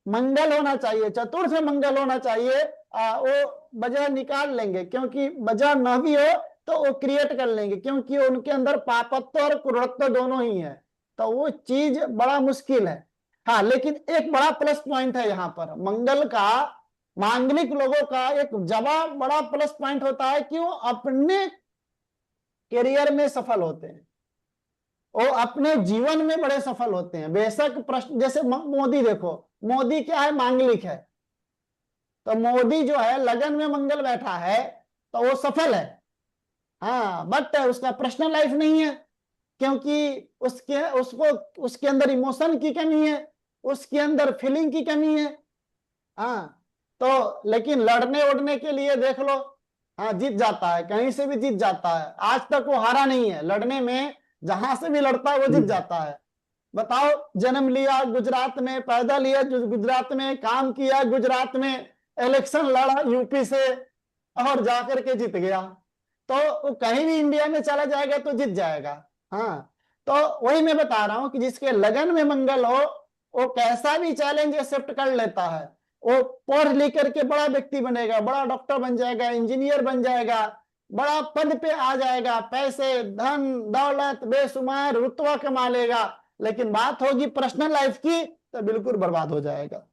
S1: मंगल होना चाहिए, चतुर्थ में मंगल होना चाहिए, वो वजह निकाल लेंगे, क्योंकि वजह न भी हो तो वो क्रिएट कर लेंगे, क्योंकि उनके अंदर पापत्व और क्रूरत्व दोनों ही है। तो वो चीज बड़ा मुश्किल है। हाँ, लेकिन एक बड़ा प्लस पॉइंट है यहाँ पर मंगल का, मांगलिक लोगों का एक जवाब बड़ा प्लस पॉइंट होता है कि वो अपने करियर में सफल होते हैं, वो अपने जीवन में बड़े सफल होते हैं। बेशक प्रश्न, जैसे मोदी देखो, मोदी क्या है, मांगलिक है, तो मोदी जो है लगन में मंगल बैठा है तो वो सफल है। हाँ, बट उसका पर्सनल लाइफ नहीं है, क्योंकि उसके अंदर इमोशन की कमी है, उसके अंदर फीलिंग की कमी है। हाँ, तो लेकिन लड़ने उड़ने के लिए देख लो, हाँ जीत जाता है, कहीं से भी जीत जाता है। आज तक वो हारा नहीं है लड़ने में, जहां से भी लड़ता है वो जीत जाता है। बताओ, जन्म लिया गुजरात में, पैदा लिया गुजरात में, काम किया गुजरात में, इलेक्शन लड़ा यूपी से और जाकर के जीत गया। तो वो कहीं भी इंडिया में चला जाएगा तो जीत जाएगा। हाँ, तो वही मैं बता रहा हूं कि जिसके लगन में मंगल हो वो कैसा भी चैलेंज एक्सेप्ट कर लेता है। वो पढ़ लिख करके बड़ा व्यक्ति बनेगा, बड़ा डॉक्टर बन जाएगा, इंजीनियर बन जाएगा, बड़ा पद पे आ जाएगा, पैसे धन दौलत बेशुमार रुतबा कमा लेगा, लेकिन बात होगी पर्सनल लाइफ की तो बिल्कुल बर्बाद हो जाएगा।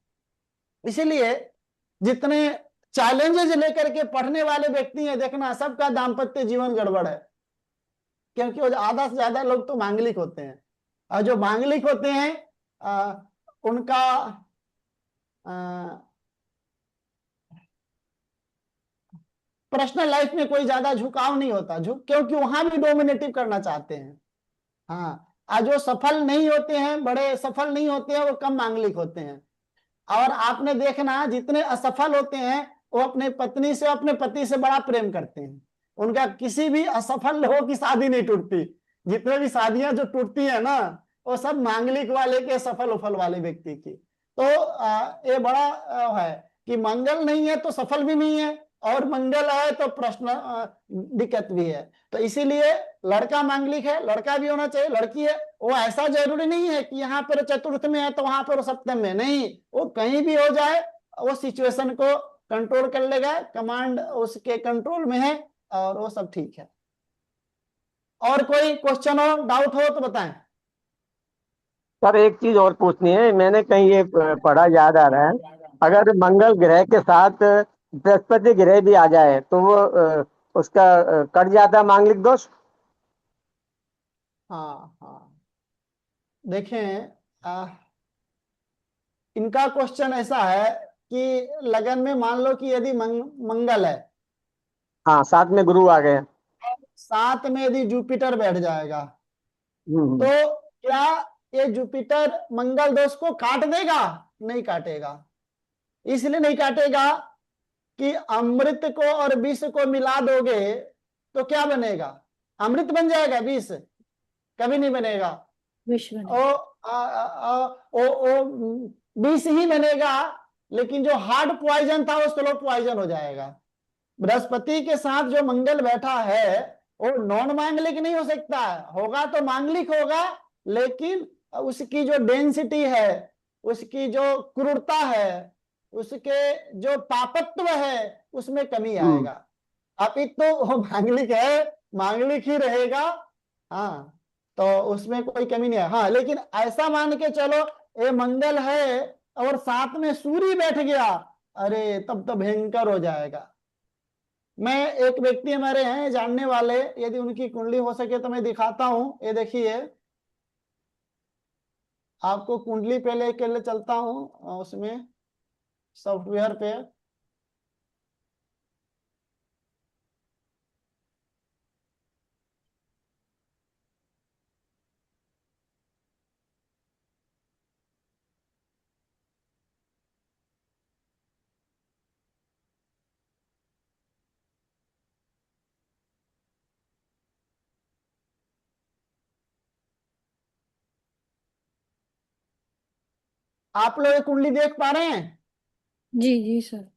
S1: इसीलिए जितने चैलेंजेस लेकर के पढ़ने वाले व्यक्ति हैं, देखना सबका दाम्पत्य जीवन गड़बड़ है, क्योंकि वो आधा से ज्यादा लोग तो मांगलिक होते हैं। और जो मांगलिक होते हैं उनका पर्सनल लाइफ में कोई ज्यादा झुकाव नहीं होता, क्योंकि वहां भी डोमिनेटिव करना चाहते हैं। हाँ, जो सफल नहीं होते हैं, बड़े सफल नहीं होते हैं, वो कम मांगलिक होते हैं। और आपने देखना जितने असफल होते हैं वो अपने पत्नी से, अपने पति से बड़ा प्रेम करते हैं। उनका किसी भी असफल लोगों की शादी नहीं टूटती। जितने भी शादियां जो टूटती है ना, वो सब मांगलिक वाले के, सफल उफल वाले व्यक्ति की। तो ये बड़ा है कि मंगल नहीं है तो सफल भी नहीं है, और मंगल है तो प्रश्न दिक्कत भी है। तो इसीलिए लड़का मांगलिक है, लड़का भी होना चाहिए, लड़की है, वो ऐसा जरूरी नहीं है कि यहाँ पर चतुर्थ में है तो वहां पर सप्तम में, नहीं, वो कहीं भी हो जाए वो सिचुएशन को कंट्रोल कर लेगा, कमांड उसके कंट्रोल में है और वो सब ठीक है। और कोई क्वेश्चन हो, डाउट हो तो बताएं।
S4: सर एक चीज और पूछनी है, मैंने कहीं ये पढ़ा, याद आ रहा है, अगर मंगल ग्रह के साथ बृहस्पति ग्रह भी आ जाए तो वो उसका कट जाता है मांगलिक दोष।
S1: हाँ हाँ, देखें इनका क्वेश्चन ऐसा है कि लगन में मान लो कि यदि मंगल है,
S4: हाँ, साथ में गुरु आ गए।
S1: साथ में यदि जुपिटर बैठ जाएगा
S4: हम्म।
S1: तो क्या ये जुपिटर मंगल दोष को काट देगा? नहीं काटेगा। इसलिए नहीं काटेगा कि अमृत को और विष को मिला दोगे तो क्या बनेगा? अमृत बन जाएगा, विष कभी नहीं बनेगा।
S3: विश्व
S1: ओ विष ही बनेगा, लेकिन जो हार्ड पॉइजन था वो स्लो पॉइजन हो जाएगा। बृहस्पति के साथ जो मंगल बैठा है वो नॉन मांगलिक नहीं हो सकता है, होगा तो मांगलिक होगा, लेकिन उसकी जो डेंसिटी है, उसकी जो क्रूरता है, उसके जो पापत्व है, उसमें कमी आएगा। अभी तो वो मांगलिक है, मांगलिक ही रहेगा। हाँ, तो उसमें कोई कमी नहीं है। हाँ, लेकिन ऐसा मान के चलो ये मंगल है और साथ में सूर्य बैठ गया, अरे तब तो भयंकर हो जाएगा। मैं एक व्यक्ति हमारे हैं जानने वाले, यदि उनकी कुंडली हो सके तो मैं दिखाता हूं। ये देखिए, आपको कुंडली पहले के लिए चलता हूं उसमें सॉफ्टवेयर पे। आप लोग ये कुंडली देख पा रहे हैं?
S3: जी जी सर।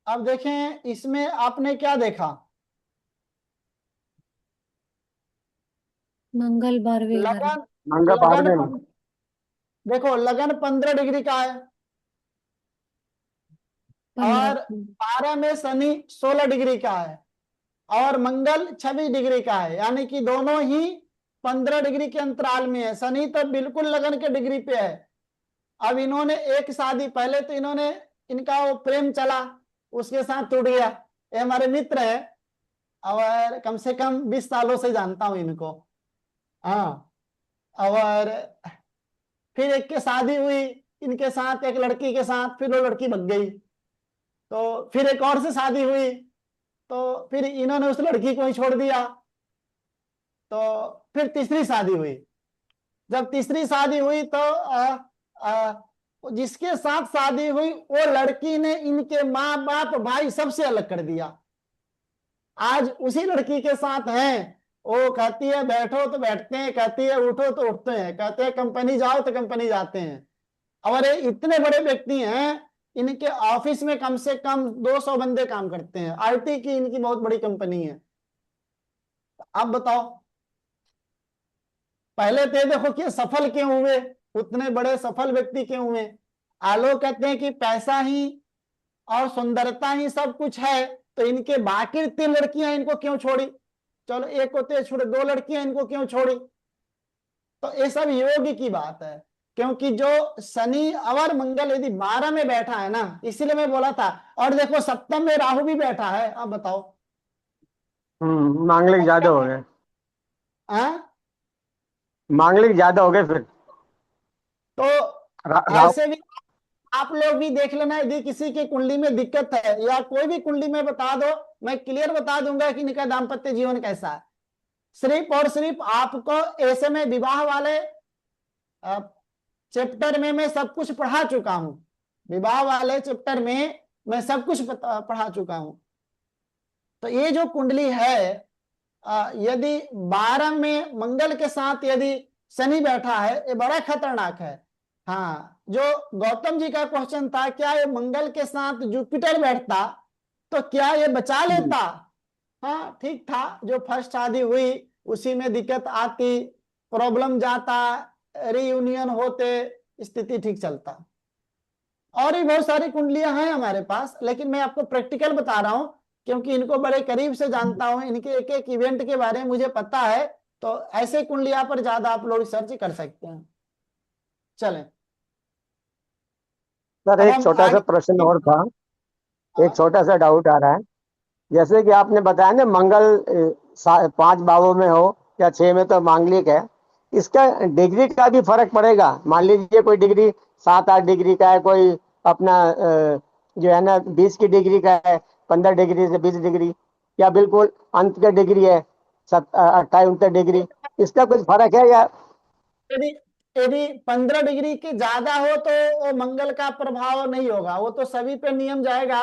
S1: अब देखें इसमें आपने क्या देखा?
S3: मंगल 12वें घर में।
S1: लगन,
S4: मंगल
S1: लगन
S4: 12वें में।
S1: देखो लगन 15 डिग्री का है
S3: 15
S1: और 12 में शनि 16 डिग्री का है और मंगल 26 डिग्री का है, यानी कि दोनों ही 15 डिग्री के अंतराल में है। शनि तो बिल्कुल लगन के डिग्री पे है। अब इन्होंने एक शादी, पहले तो इन्होंने, इनका वो प्रेम चला, उसके साथ टूट गया। ये हमारे मित्र है और कम से कम 20 सालों से जानता हूं इनको। हाँ, और फिर एक के शादी हुई इनके साथ, एक लड़की के साथ, फिर वो लड़की भग गई, तो फिर एक और से शादी हुई, तो फिर इन्होंने उस लड़की को ही छोड़ दिया, तो फिर तीसरी शादी हुई। जब तीसरी शादी हुई तो जिसके साथ शादी हुई वो लड़की ने इनके माँ बाप भाई सबसे अलग कर दिया। आज उसी लड़की के साथ हैं, वो कहती है बैठो तो बैठते हैं, कहती है उठो तो उठते हैं, कहते हैं कंपनी जाओ तो कंपनी जाते हैं। और ये इतने बड़े व्यक्ति हैं, इनके ऑफिस में कम से कम 200 बंदे काम करते हैं, आईटी की इनकी बहुत बड़ी कंपनी है। आप बताओ, पहले तो देखो कि सफल क्यों हुए, उतने बड़े सफल व्यक्ति क्यों हुए? आलोक कहते हैं कि पैसा ही और सुंदरता ही सब कुछ है, तो इनके बाकी 3 लड़कियां इनको क्यों छोड़ी? चलो एक होते छोड़े, 2 लड़कियां इनको क्यों छोड़ी? तो ये सब योग की बात है, क्योंकि जो शनि और मंगल यदि 12 में बैठा है ना, इसीलिए मैं बोला था। और देखो सप्तम में राहु भी बैठा है, आप बताओ।
S4: मांगलिक ज्यादा हो गए।
S1: हाँ?
S4: मांगलिक ज्यादा हो गए फिर।
S1: तो
S4: राव।
S1: ऐसे भी आप लोग भी देख लेना, यदि किसी की कुंडली में दिक्कत है या कोई भी कुंडली में बता दो, मैं क्लियर बता दूंगा कि इनका दाम्पत्य जीवन कैसा है। सिर्फ और सिर्फ आपको ऐसे में विवाह वाले चैप्टर में मैं सब कुछ पढ़ा चुका हूं, विवाह वाले चैप्टर में मैं सब कुछ पढ़ा चुका हूं। तो ये जो कुंडली है, यदि 12 में मंगल के साथ यदि शनि बैठा है, ये बड़ा खतरनाक है। हाँ, जो गौतम जी का क्वेश्चन था, क्या ये मंगल के साथ जुपिटर बैठता तो क्या ये बचा लेता? हाँ ठीक था, जो फर्स्ट शादी हुई उसी में दिक्कत आती, प्रॉब्लम जाता, रीयूनियन होते, स्थिति ठीक चलता। और भी बहुत सारी कुंडलियां हैं हमारे पास, लेकिन मैं आपको प्रैक्टिकल बता रहा हूं क्योंकि इनको बड़े करीब से जानता हूं, इनके एक एक इवेंट के बारे में मुझे पता है। तो ऐसे कुंडलियां पर ज्यादा आप लोग रिसर्च कर सकते हैं। चलें
S4: सर
S1: अब
S4: एक
S1: हम
S4: छोटा सा प्रश्न
S1: आगे।
S4: और था, एक
S1: हाँ,
S4: छोटा सा डाउट आ रहा है। जैसे कि आपने बताया ना मंगल 5 भावों में हो या 6 में तो मांगलिक है, इसका डिग्री का भी फर्क पड़ेगा? मान लीजिए कोई डिग्री 7-8 डिग्री का है, कोई अपना जो है ना 20 की डिग्री का है, 15 डिग्री से 20 डिग्री, या बिल्कुल अंत का डिग्री है 28-29 डिग्री, इसका कुछ फर्क है या?
S1: यदि यदि 15 डिग्री के ज्यादा हो तो वो मंगल का प्रभाव नहीं होगा, वो तो सभी पे नियम जाएगा,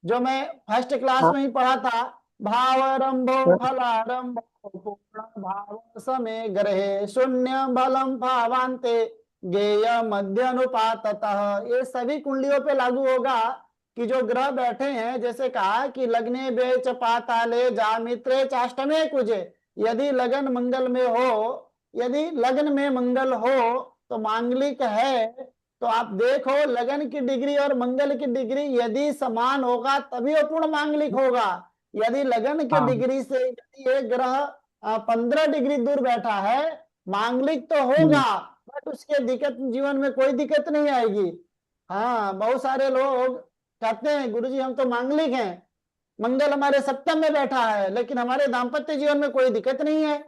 S1: जो मैं फर्स्ट क्लास
S4: हाँ,
S1: में ही पढ़ा था। भावरंभो
S4: हाँ,
S1: फलारंभो पूर्ण भाव समे ग्रहे शून्य बलम भावांते गेय मध्य अनुपाततः, ये सभी कुंडलियों पे लागू होगा कि जो ग्रह बैठे हैं, जैसे कहा कि लग्ने बेच पाताले जामित्रे चाष्टमे कुजे, यदि लगन मंगल में हो, यदि लग्न में मंगल हो तो मांगलिक है। तो आप देखो लगन की डिग्री और मंगल की डिग्री यदि समान होगा तभी वो पूर्ण मांगलिक होगा। यदि लगन के
S4: हाँ,
S1: डिग्री से यदि ये ग्रह 15 डिग्री दूर बैठा है, मांगलिक तो
S4: हम्म,
S1: होगा, बट उसके दिक्कत, जीवन में कोई दिक्कत नहीं आएगी। हाँ, बहुत सारे लोग कहते हैं गुरुजी हम तो मांगलिक हैं, मंगल हमारे सप्तम में बैठा है, लेकिन हमारे दाम्पत्य जीवन में कोई दिक्कत नहीं है।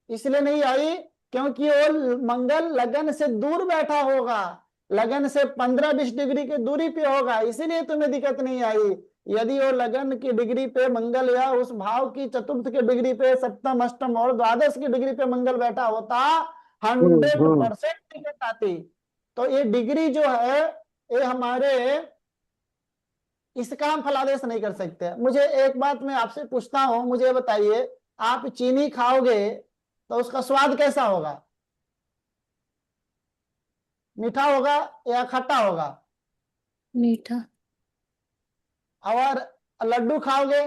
S1: इसलिए नहीं आई क्योंकि वो मंगल लगन से दूर बैठा होगा, लगन से 15-20 डिग्री की दूरी पे होगा, इसीलिए तुम्हें दिक्कत नहीं आई। यदि वो लगन की डिग्री पे मंगल या उस भाव की चतुर्थ की डिग्री पे, सप्तम अष्टम और द्वादश की डिग्री पे मंगल बैठा होता,
S4: हम्म,
S1: 100% दिक्कत आती। तो ये डिग्री जो है, ये हमारे, इसका हम फलादेश नहीं कर सकते। मुझे एक बात मैं आपसे पूछता हूं, मुझे बताइए, आप चीनी खाओगे तो उसका स्वाद कैसा होगा? मीठा होगा या खट्टा होगा?
S3: मीठा।
S1: और लड्डू खाओगे,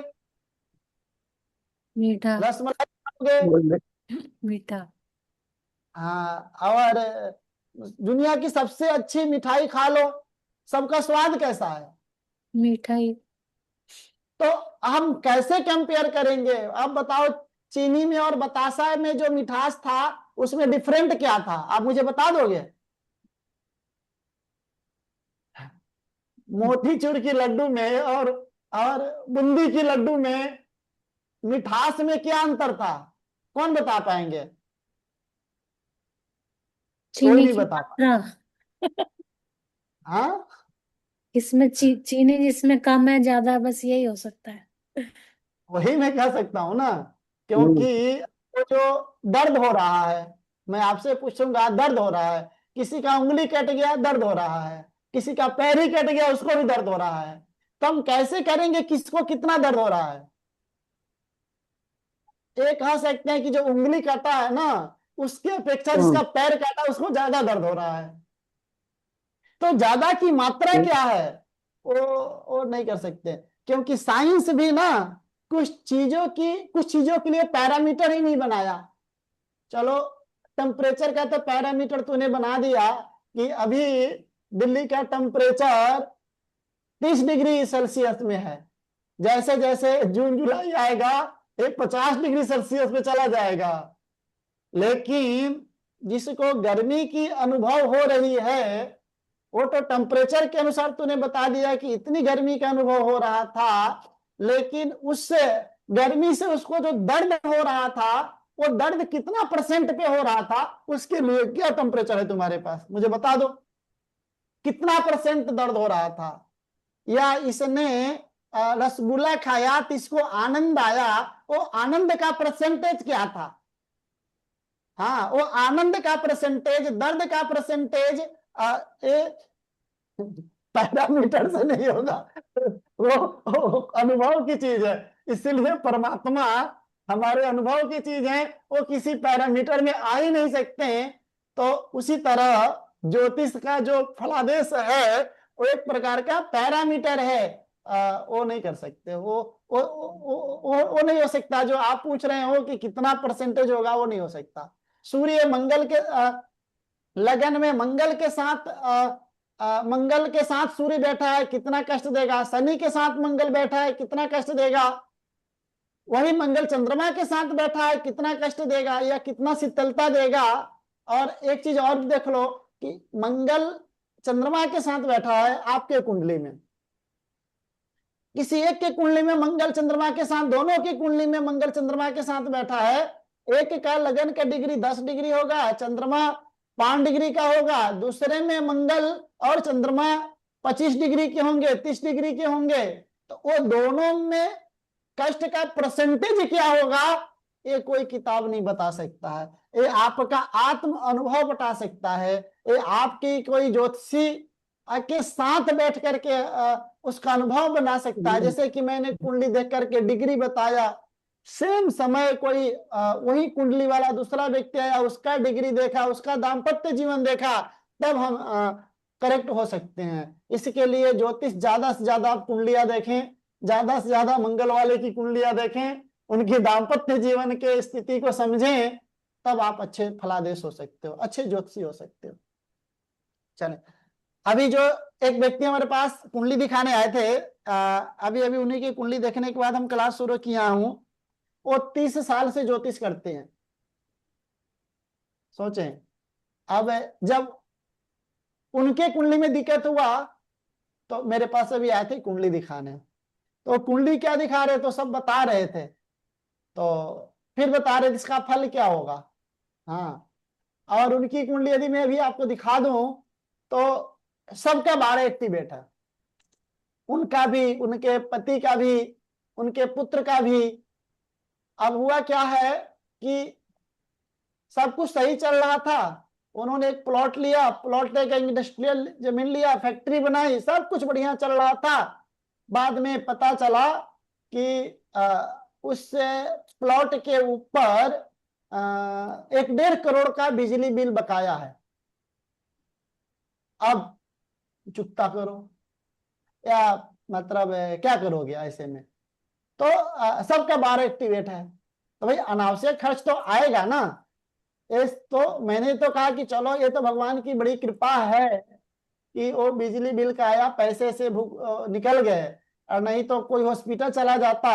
S3: मीठा।
S1: रसमलाई खाओगे?
S4: बोल
S3: मीठा।
S1: हाँ, और दुनिया की सबसे अच्छी मिठाई खा लो, सबका स्वाद कैसा है?
S3: मीठा ही।
S1: तो हम कैसे कंपेयर करेंगे? आप बताओ, चीनी में और बतासा में जो मिठास था उसमें डिफरेंट क्या था, आप मुझे बता दोगे? मोतीचूर की लड्डू में और बूंदी की लड्डू में मिठास में क्या अंतर था? कौन बता पाएंगे? कोई
S3: चीनी
S1: नहीं
S3: की
S1: बता पा।
S3: मात्रा।
S1: हाँ,
S3: इसमें चीनी जिसमें कम है, ज्यादा, बस यही हो सकता है।
S1: वही मैं कह सकता हूं ना,
S4: हम्म,
S1: क्योंकि वो जो दर्द हो रहा है, मैं आपसे पूछूंगा दर्द हो रहा है, किसी का उंगली कट गया दर्द हो रहा है, किसी का पैर ही कट गया उसको भी दर्द हो रहा है, तो हम कैसे करेंगे किसको कितना दर्द हो रहा है? ये कह सकते हैं कि जो उंगली काटा है ना, उसकी अपेक्षा
S4: हम्म,
S1: जिसका पैर काटा उसको ज्यादा दर्द हो रहा है। तो ज्यादा की मात्रा क्या है, वो नहीं कर सकते, क्योंकि साइंस भी ना कुछ चीजों के लिए पैरामीटर ही नहीं बनाया। चलो, टेम्परेचर का तो पैरामीटर तूने बना दिया कि अभी दिल्ली का टेम्परेचर 30 डिग्री सेल्सियस में है, जैसे जैसे जून जुलाई आएगा ये 50 डिग्री सेल्सियस पे चला जाएगा। लेकिन जिसको गर्मी की अनुभव हो रही है, वो तो टेम्परेचर के अनुसार तूने बता दिया कि इतनी गर्मी का अनुभव हो रहा था, लेकिन उससे गर्मी से उसको जो दर्द हो रहा था, वो दर्द कितना परसेंट पे हो रहा था, उसके लिए क्या टेम्परेचर है तुम्हारे पास, मुझे बता दो, कितना परसेंट दर्द हो रहा था? या इसने रसगुल्ला खाया तो इसको आनंद आया, वो आनंद का परसेंटेज क्या था? हाँ, वो आनंद का परसेंटेज, दर्द का परसेंटेज पैरामीटर से नहीं होगा, वो अनुभव की चीज है। इसीलिए परमात्मा हमारे अनुभव की चीज है, वो किसी पैरामीटर में आ ही नहीं सकते हैं। तो उसी तरह ज्योतिष का जो फलादेश है वो एक प्रकार का पैरामीटर है, वो नहीं कर सकते, वो नहीं हो सकता। जो आप पूछ रहे हो कि कितना परसेंटेज होगा, वो नहीं हो सकता। सूर्य मंगल के लगन में मंगल के साथ सूर्य बैठा है, कितना कष्ट देगा। शनि के साथ मंगल बैठा है, कितना कष्ट देगा। वही मंगल चंद्रमा के साथ बैठा है, कितना कष्ट देगा या कितना शीतलता देगा। और एक चीज और भी देख लो कि मंगल चंद्रमा के साथ बैठा है आपके कुंडली में, किसी एक के कुंडली में मंगल चंद्रमा के साथ, दोनों की कुंडली में मंगल चंद्रमा के साथ बैठा है। एक का लगन का डिग्री 10 डिग्री होगा, चंद्रमा 5 डिग्री का होगा। दूसरे में मंगल और चंद्रमा 25 डिग्री के होंगे, 30 डिग्री के होंगे। तो वो दोनों में कष्ट का परसेंटेज क्या होगा, ये कोई किताब नहीं बता सकता है। ये आपका आत्म अनुभव बता सकता है। ये आपकी कोई ज्योतिषी के साथ बैठ करके उसका अनुभव बना सकता है। जैसे कि मैंने कुंडली देख करके डिग्री बताया, सेम समय कोई वही कुंडली वाला दूसरा व्यक्ति आया, उसका डिग्री देखा, उसका दाम्पत्य जीवन देखा, तब हम करेक्ट हो सकते हैं। इसके लिए ज्योतिष ज्यादा से ज्यादा आप कुंडलियां देखें, ज्यादा से ज्यादा मंगल वाले की कुंडलियां देखें, उनके दाम्पत्य जीवन के स्थिति को समझें, तब आप अच्छे फलादेश हो सकते हो, अच्छे ज्योतिषी हो सकते हो। चले, अभी जो एक व्यक्ति हमारे पास कुंडली दिखाने आए थे, अभी उन्हीं की कुंडली देखने के बाद हम क्लास शुरू किया हूं। वो 30 साल से ज्योतिष करते हैं। सोचें, अब जब उनके कुंडली में दिक्कत हुआ तो मेरे पास अभी आए थे कुंडली दिखाने। तो कुंडली क्या दिखा रहे, तो सब बता रहे थे, तो फिर बता रहे थे इसका फल क्या होगा। हाँ, और उनकी कुंडली यदि मैं अभी आपको दिखा दूं तो सबका 12 एक्टिवेट है, उनका भी, उनके पति का भी, उनके पुत्र का भी। अब हुआ क्या है कि सब कुछ सही चल रहा था, उन्होंने एक प्लॉट लिया, प्लॉट लेकर इंडस्ट्रियल जमीन लिया, फैक्ट्री बनाई, सब कुछ बढ़िया चल रहा था। बाद में पता चला कि उस प्लॉट के ऊपर 1.5 करोड़ का बिजली बिल बकाया है। अब चुकता करो या मतलब क्या करोगे ऐसे में। तो सबका 12 एक्टिवेट है, तो भाई अनावश्यक खर्च तो आएगा ना। तो मैंने तो कहा कि चलो ये तो भगवान की बड़ी कृपा है कि वो बिजली बिल का आया, पैसे से निकल गए, और नहीं तो कोई हॉस्पिटल चला जाता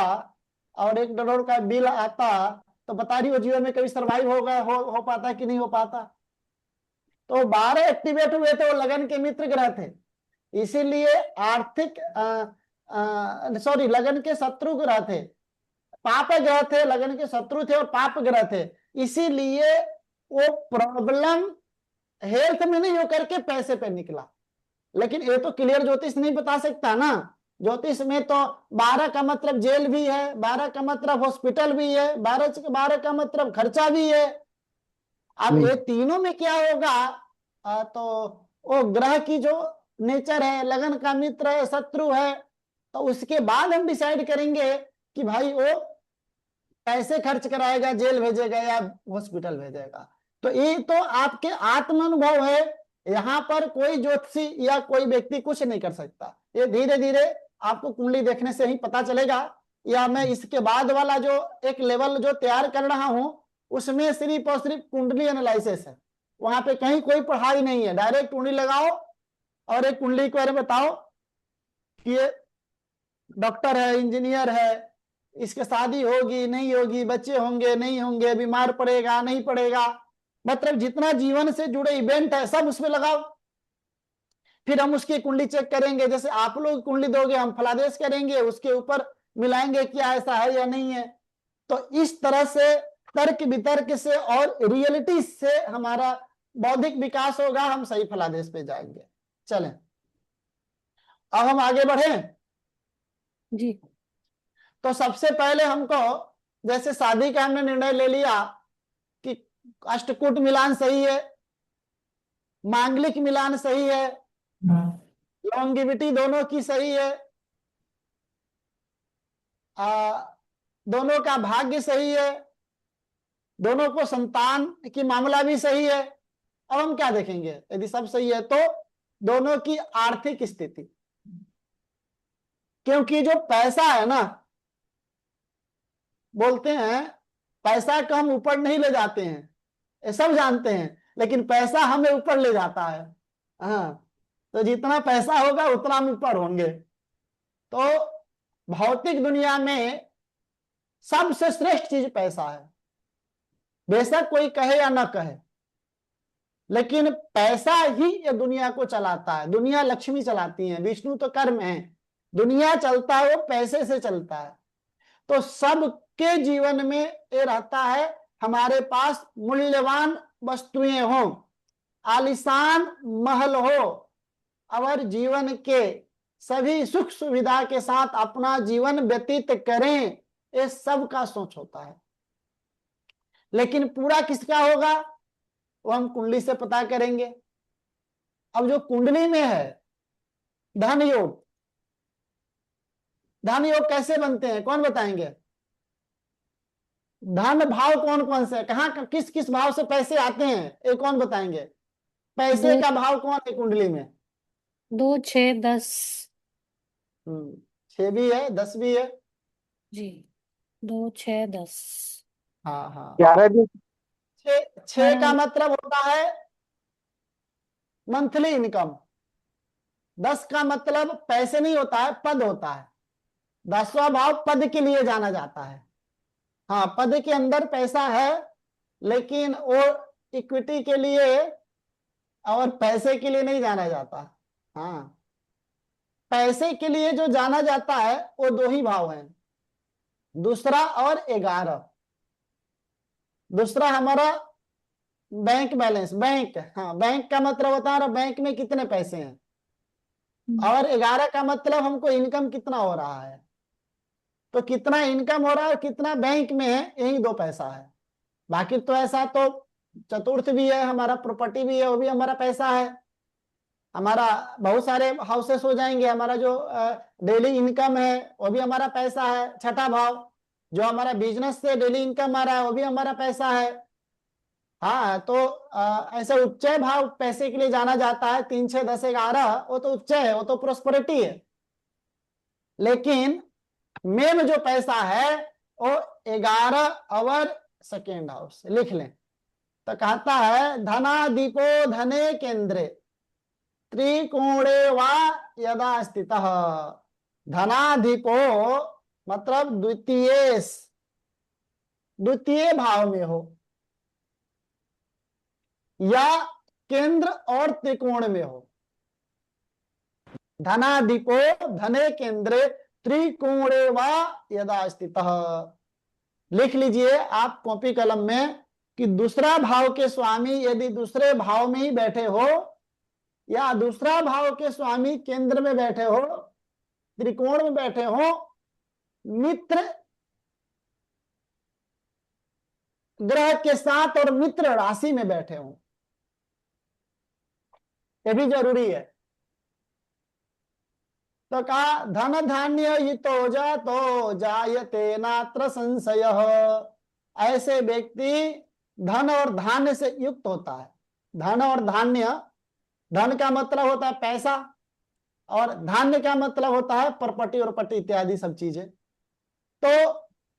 S1: और 1 करोड़ का बिल आता तो बता रही हो जीवन में कभी सर्वाइव हो पाता कि नहीं हो पाता। तो 12 एक्टिवेट हुए थे, वो लगन के मित्र ग्रह थे, इसीलिए आर्थिक लगन के शत्रु ग्रह थे, पाप ग्रह थे, लगन के शत्रु थे और पाप ग्रह थे। इसीलिए वो प्रॉब्लम हेल्थ में नहीं होकर के पैसे पे निकला। लेकिन ये तो क्लियर ज्योतिष नहीं बता सकता ना। ज्योतिष में तो 12 का मतलब जेल भी है, 12 का मतलब हॉस्पिटल भी है, 12 का मतलब खर्चा भी है। अब ये तीनों में क्या होगा, तो वो ग्रह की जो नेचर है, लगन का मित्र है, शत्रु है, तो उसके बाद हम डिसाइड करेंगे कि भाई वो पैसे खर्च कराएगा, जेल भेजेगा या हॉस्पिटल भेजेगा। तो ये तो आपके आत्म अनुभव है, यहाँ पर कोई ज्योतिषी या कोई व्यक्ति कुछ नहीं कर सकता। ये धीरे धीरे आपको कुंडली देखने से ही पता चलेगा, या मैं इसके बाद वाला जो एक लेवल जो तैयार कर रहा हूं उसमें सिर्फ और सिर्फ कुंडली एनालिसिस है। वहां पे कहीं कोई पढ़ाई नहीं है, डायरेक्ट कुंडली लगाओ और एक कुंडली के बारे में बताओ कि ये डॉक्टर है, इंजीनियर है, इसके शादी होगी नहीं होगी, बच्चे होंगे नहीं होंगे, बीमार पड़ेगा नहीं पड़ेगा, मतलब जितना जीवन से जुड़े इवेंट है सब उसमें लगाओ। फिर हम उसकी कुंडली चेक करेंगे, जैसे आप लोग कुंडली दोगे हम फलादेश करेंगे, उसके ऊपर मिलाएंगे क्या ऐसा है या नहीं है। तो इस तरह से तर्क वितर्क से और रियलिटी से हमारा बौद्धिक विकास होगा, हम सही फलादेश पे जाएंगे। चलें अब हम आगे बढ़े
S3: जी।
S1: तो सबसे पहले हमको, जैसे शादी का हमने निर्णय ले लिया कि अष्टकूट मिलान सही है, मांगलिक मिलान सही है, लॉन्गिविटी दोनों की सही है, दोनों का भाग्य सही है, दोनों को संतान की मामला भी सही है, अब हम क्या देखेंगे, यदि सब सही है तो दोनों की आर्थिक स्थिति, क्योंकि जो पैसा है ना, बोलते हैं पैसा को हम ऊपर नहीं ले जाते हैं, ये सब जानते हैं, लेकिन पैसा हमें ऊपर ले जाता है। हाँ, तो जितना पैसा होगा उतना हम ऊपर होंगे। तो भौतिक दुनिया में सबसे श्रेष्ठ चीज पैसा है, बेशक कोई कहे या ना कहे, लेकिन पैसा ही ये दुनिया को चलाता है। दुनिया लक्ष्मी चलाती है, विष्णु तो कर्म है, दुनिया चलता है वो पैसे से चलता है। तो सबके जीवन में ये रहता है, हमारे पास मूल्यवान वस्तुएं हो, आलीशान महल हो, और जीवन के सभी सुख सुविधा के साथ अपना जीवन व्यतीत करें, ये सब का सोच होता है। लेकिन पूरा किसका होगा वो हम कुंडली से पता करेंगे। अब जो कुंडली में है धन योग, धन योग कैसे बनते हैं कौन बताएंगे? धन भाव कौन कौन से, कहाँ किस किस भाव से पैसे आते हैं ये कौन बताएंगे? पैसे
S3: दो
S1: का भाव कौन है कुंडली में?
S3: 2 6 10
S1: 6 भी है 10 भी है।
S3: जी, 2 6 10।
S1: हाँ हाँ,
S4: 11 भी।
S1: 6 का मतलब होता है मंथली इनकम। 10 का मतलब पैसे नहीं होता है, पद होता है। 10वां भाव पद के लिए जाना जाता है। हाँ, पद के अंदर पैसा है, लेकिन वो इक्विटी के लिए और पैसे के लिए नहीं जाना जाता। हाँ, पैसे के लिए जो जाना जाता है वो 2 ही भाव हैं, दूसरा और 11। दूसरा हमारा बैंक बैलेंस, बैंक, हाँ बैंक का मतलब होता है बैंक में कितने पैसे हैं, और 11 का मतलब हमको इनकम कितना हो रहा है। तो कितना इनकम हो रहा है, कितना बैंक में है, यही 2 पैसा है। बाकी तो ऐसा तो चतुर्थ भी है, हमारा प्रॉपर्टी भी है, वो भी हमारा पैसा है। हमारा बहुत सारे हाउसेस हो जाएंगे, हमारा जो डेली इनकम है वो भी हमारा पैसा है। छठा भाव जो हमारा बिजनेस से डेली इनकम आ रहा है वो भी हमारा पैसा है। हाँ, तो ऐसे उच्चय भाव पैसे के लिए जाना जाता है। 3 6 10 11 वो तो उच्चय है, वो तो प्रोस्पेरिटी है। लेकिन मेन जो पैसा है वो 11 और सेकेंड हाउस लिख लें। तो कहता है धनाधिपो धने केंद्रे त्रिकोणे वा यदा स्थितः। धनाधिपो मतलब द्वितीय भाव में हो, या केंद्र और त्रिकोण में हो। धनाधिपो धने केंद्रे त्रिकोणे वा यदा स्थितः। लिख लीजिए आप कॉपी कलम में कि दूसरा भाव के स्वामी यदि दूसरे भाव में ही बैठे हो, या दूसरा भाव के स्वामी केंद्र में बैठे हो, त्रिकोण में बैठे हो, मित्र ग्रह के साथ और मित्र राशि में बैठे हो, ये भी जरूरी है। तो कहा धन धान्य युतो जातो जायते नात्र संशय। ऐसे व्यक्ति धन और धान्य से युक्त होता है। धन और धान्य, धन का मतलब होता है पैसा, और धान्य का मतलब होता है प्रॉपर्टी और इत्यादि सब चीजें। तो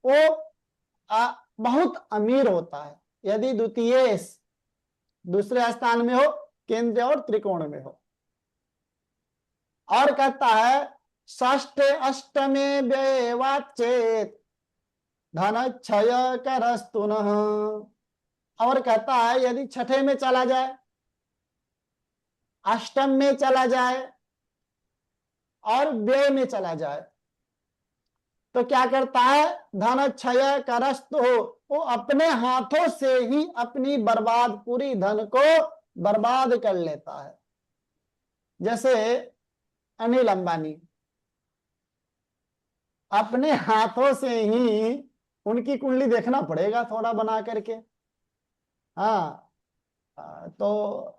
S1: वो बहुत अमीर होता है यदि दूसरे स्थान में हो, केंद्र और त्रिकोण में हो। और कहता है षष्ठे अष्टमे व्यवाचेत धन क्षय करस्तु नः। और कहता है यदि छठे में चला जाए, अष्टम में चला जाए और व्यय में चला जाए, तो क्या करता है? धन क्षय करस्तु, वो अपने हाथों से ही अपनी पूरी धन को बर्बाद कर लेता है। जैसे अनिल अंबानी अपने हाथों से ही, उनकी कुंडली देखना पड़ेगा थोड़ा बना करके। हाँ, तो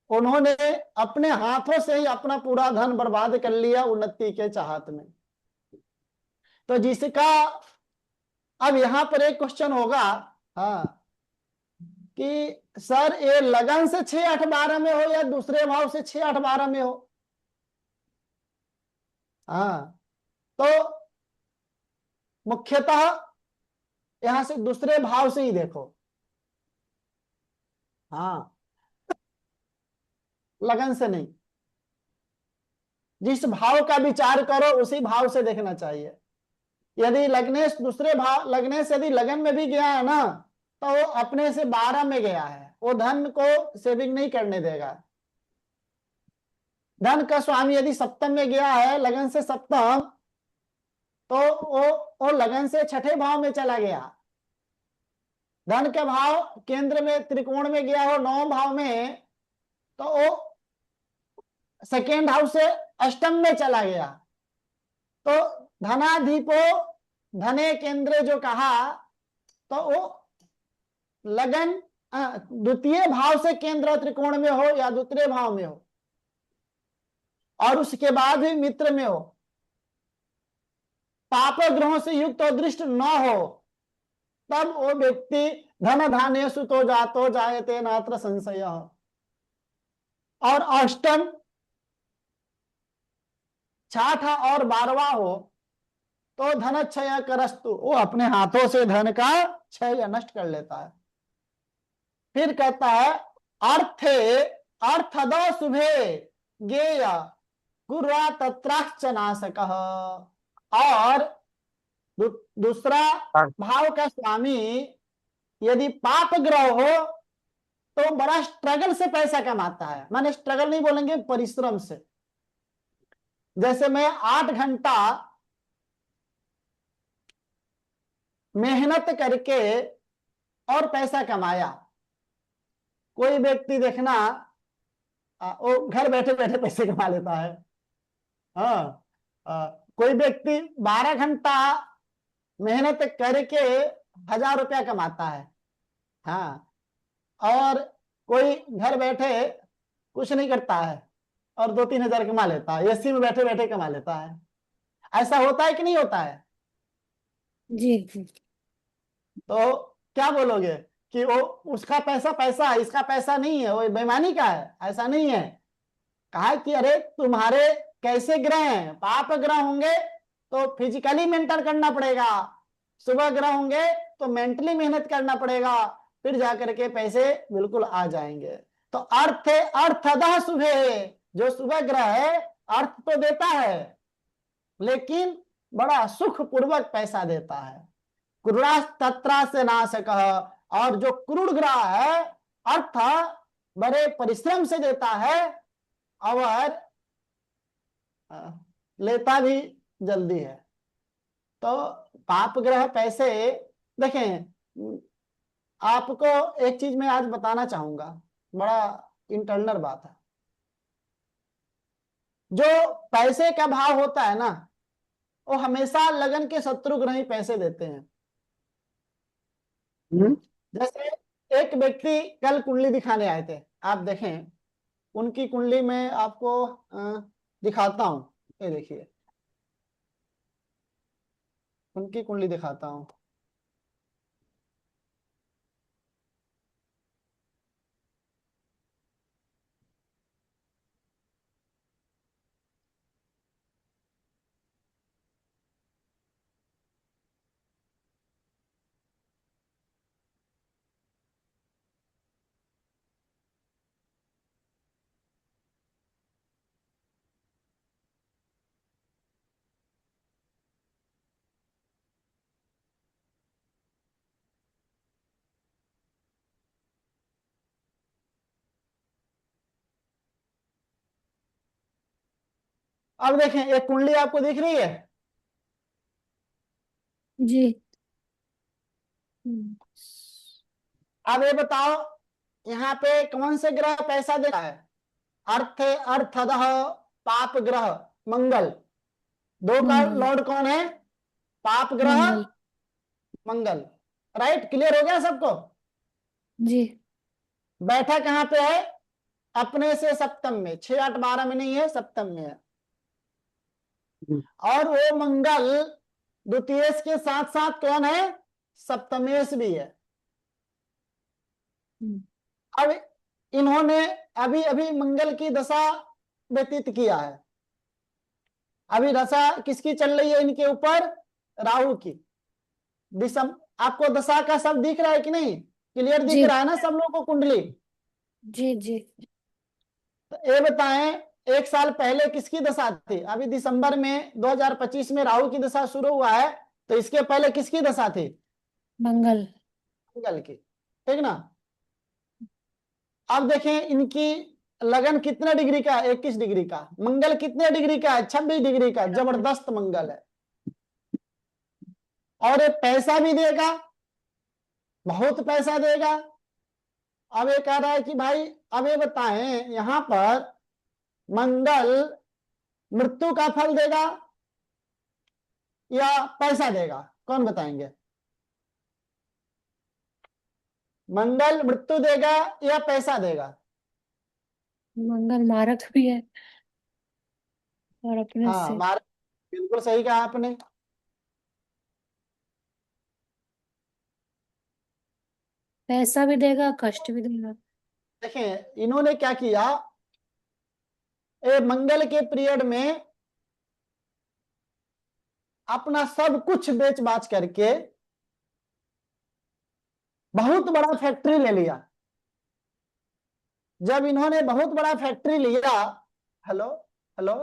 S1: उन्होंने अपने हाथों से ही अपना पूरा धन बर्बाद कर लिया उन्नति के चाहत में। तो जिसका अब यहां पर एक क्वेश्चन होगा, हाँ कि सर ये लगन से 6 8 12 में हो या दूसरे भाव से 6 8 12 में हो। हाँ, तो मुख्यतः यहां से दूसरे भाव से ही देखो। हाँ, लगन से नहीं, जिस भाव का विचार करो उसी भाव से देखना चाहिए। यदि लग्नेश दूसरे भाव, लग्नेश यदि लगन में भी गया है ना, तो वो अपने से 12 में गया है, वो धन को सेविंग नहीं करने देगा। धन का स्वामी यदि सप्तम में गया है, लगन से सप्तम, तो वो लगन से छठे भाव में चला गया। धन का भाव केंद्र में त्रिकोण में गया हो 9वें भाव में, तो वो सेकेंड हाउस से अष्टम में चला गया। तो धनाधिपो धने केंद्र जो कहा, तो वो लगन द्वितीय भाव से केंद्र त्रिकोण में हो या दूसरे भाव में हो, और उसके बाद भी मित्र में हो, पाप ग्रहों से युक्त और दृष्ट न हो, तब वो व्यक्ति धन धान्य सुतो जातो जायते नात्र संशय। और अष्टम, छठा और 12वां हो तो धन क्षय करस्तु, वो अपने हाथों से धन का क्षय या नष्ट कर लेता है। फिर कहता है अर्थे अर्थद शुभे गेय गुर्वा तत्राश्च नाशक। और दूसरा भाव का स्वामी यदि पाप ग्रह हो तो बड़ा स्ट्रगल से पैसा कमाता है। माने स्ट्रगल नहीं बोलेंगे, परिश्रम से। जैसे मैं 8 घंटा मेहनत करके और पैसा कमाया, कोई व्यक्ति देखना वो घर बैठे बैठे पैसे कमा लेता है। हाँ, कोई व्यक्ति 12 घंटा मेहनत करके 1000 रुपया कमाता है। हाँ, और कोई घर बैठे कुछ नहीं करता है और 2-3 हजार कमा लेता है, एसी में बैठे बैठे कमा लेता है। ऐसा होता है कि नहीं होता है?
S3: जी जी।
S1: तो क्या बोलोगे कि वो उसका पैसा पैसा है, इसका पैसा नहीं है, वो बेईमानी का है? ऐसा नहीं है। कहा कि अरे तुम्हारे कैसे ग्रह हैं? पाप ग्रह होंगे तो फिजिकली मेंटेन करना पड़ेगा, शुभ ग्रह होंगे तो मेंटली मेहनत करना पड़ेगा, फिर जाकर के पैसे बिल्कुल आ जाएंगे। तो अर्थ अर्थदः शुभे, जो शुभ ग्रह है अर्थ तो देता है लेकिन बड़ा सुख पूर्वक पैसा देता है। क्रूरा तत्रा से नाशक, और जो क्रूर ग्रह है अर्थ बड़े परिश्रम से देता है और लेता भी जल्दी है। तो पाप ग्रह पैसे, देखें आपको एक चीज मैं आज बताना चाहूंगा, बड़ा इंटरनल बात है। जो पैसे का भाव होता है ना, वो हमेशा लगन के शत्रु ग्रह ही पैसे देते हैं। जैसे एक व्यक्ति कल कुंडली दिखाने आए थे, आप देखें उनकी कुंडली में आपको दिखाता हूं, ये देखिए उनकी कुंडली दिखाता हूं। अब देखें एक कुंडली आपको दिख रही है?
S3: जी।
S1: अब ये बताओ यहाँ पे कौन से ग्रह पैसा देता है? अर्थ अर्थदः पाप ग्रह मंगल, दो का लॉर्ड कौन है? पाप ग्रह
S3: मंगल।
S1: मंगल। राइट, क्लियर हो गया सबको?
S3: जी।
S1: बैठा कहाँ पे है? अपने से सप्तम में, 6 8 12 में नहीं है, सप्तम में है। और वो मंगल द्वितीयेश के साथ साथ कौन है? सप्तमेश भी है।
S3: हम्म,
S1: अब इन्होंने अभी अभी मंगल की दशा व्यतीत किया है। अभी दशा किसकी चल रही है इनके ऊपर? राहु की। दिसम आपको दशा का सब दिख रहा है कि नहीं? क्लियर दिख
S3: जी
S1: रहा है ना सब लोगों को कुंडली?
S3: जी जी।
S1: तो ये बताएं, एक साल पहले किसकी दशा थी? अभी दिसंबर में 2025 में राहु की दशा शुरू हुआ है, तो इसके पहले किसकी दशा थी?
S3: मंगल।
S1: मंगल की। ठीक ना? अब देखें इनकी लगन कितने डिग्री का है? 21 डिग्री का। मंगल कितने डिग्री का है? 26 डिग्री का। जबरदस्त मंगल है। और ये पैसा भी देगा, बहुत पैसा देगा। अब ये कह रहा है कि भाई अब ये बताएं यहां पर मंगल मृत्यु का फल देगा या पैसा देगा? कौन बताएंगे? मंगल मृत्यु देगा या पैसा देगा?
S3: मंगल मारक भी है और अपने
S1: हाँ,
S3: से
S1: मार बिल्कुल सही कहा आपने।
S3: पैसा भी देगा, कष्ट भी देगा।
S1: देखें इन्होंने क्या किया, मंगल के पीरियड में अपना सब कुछ बेच बाच करके बहुत बड़ा फैक्ट्री ले लिया। जब इन्होंने बहुत बड़ा फैक्ट्री लिया, हेलो हेलो,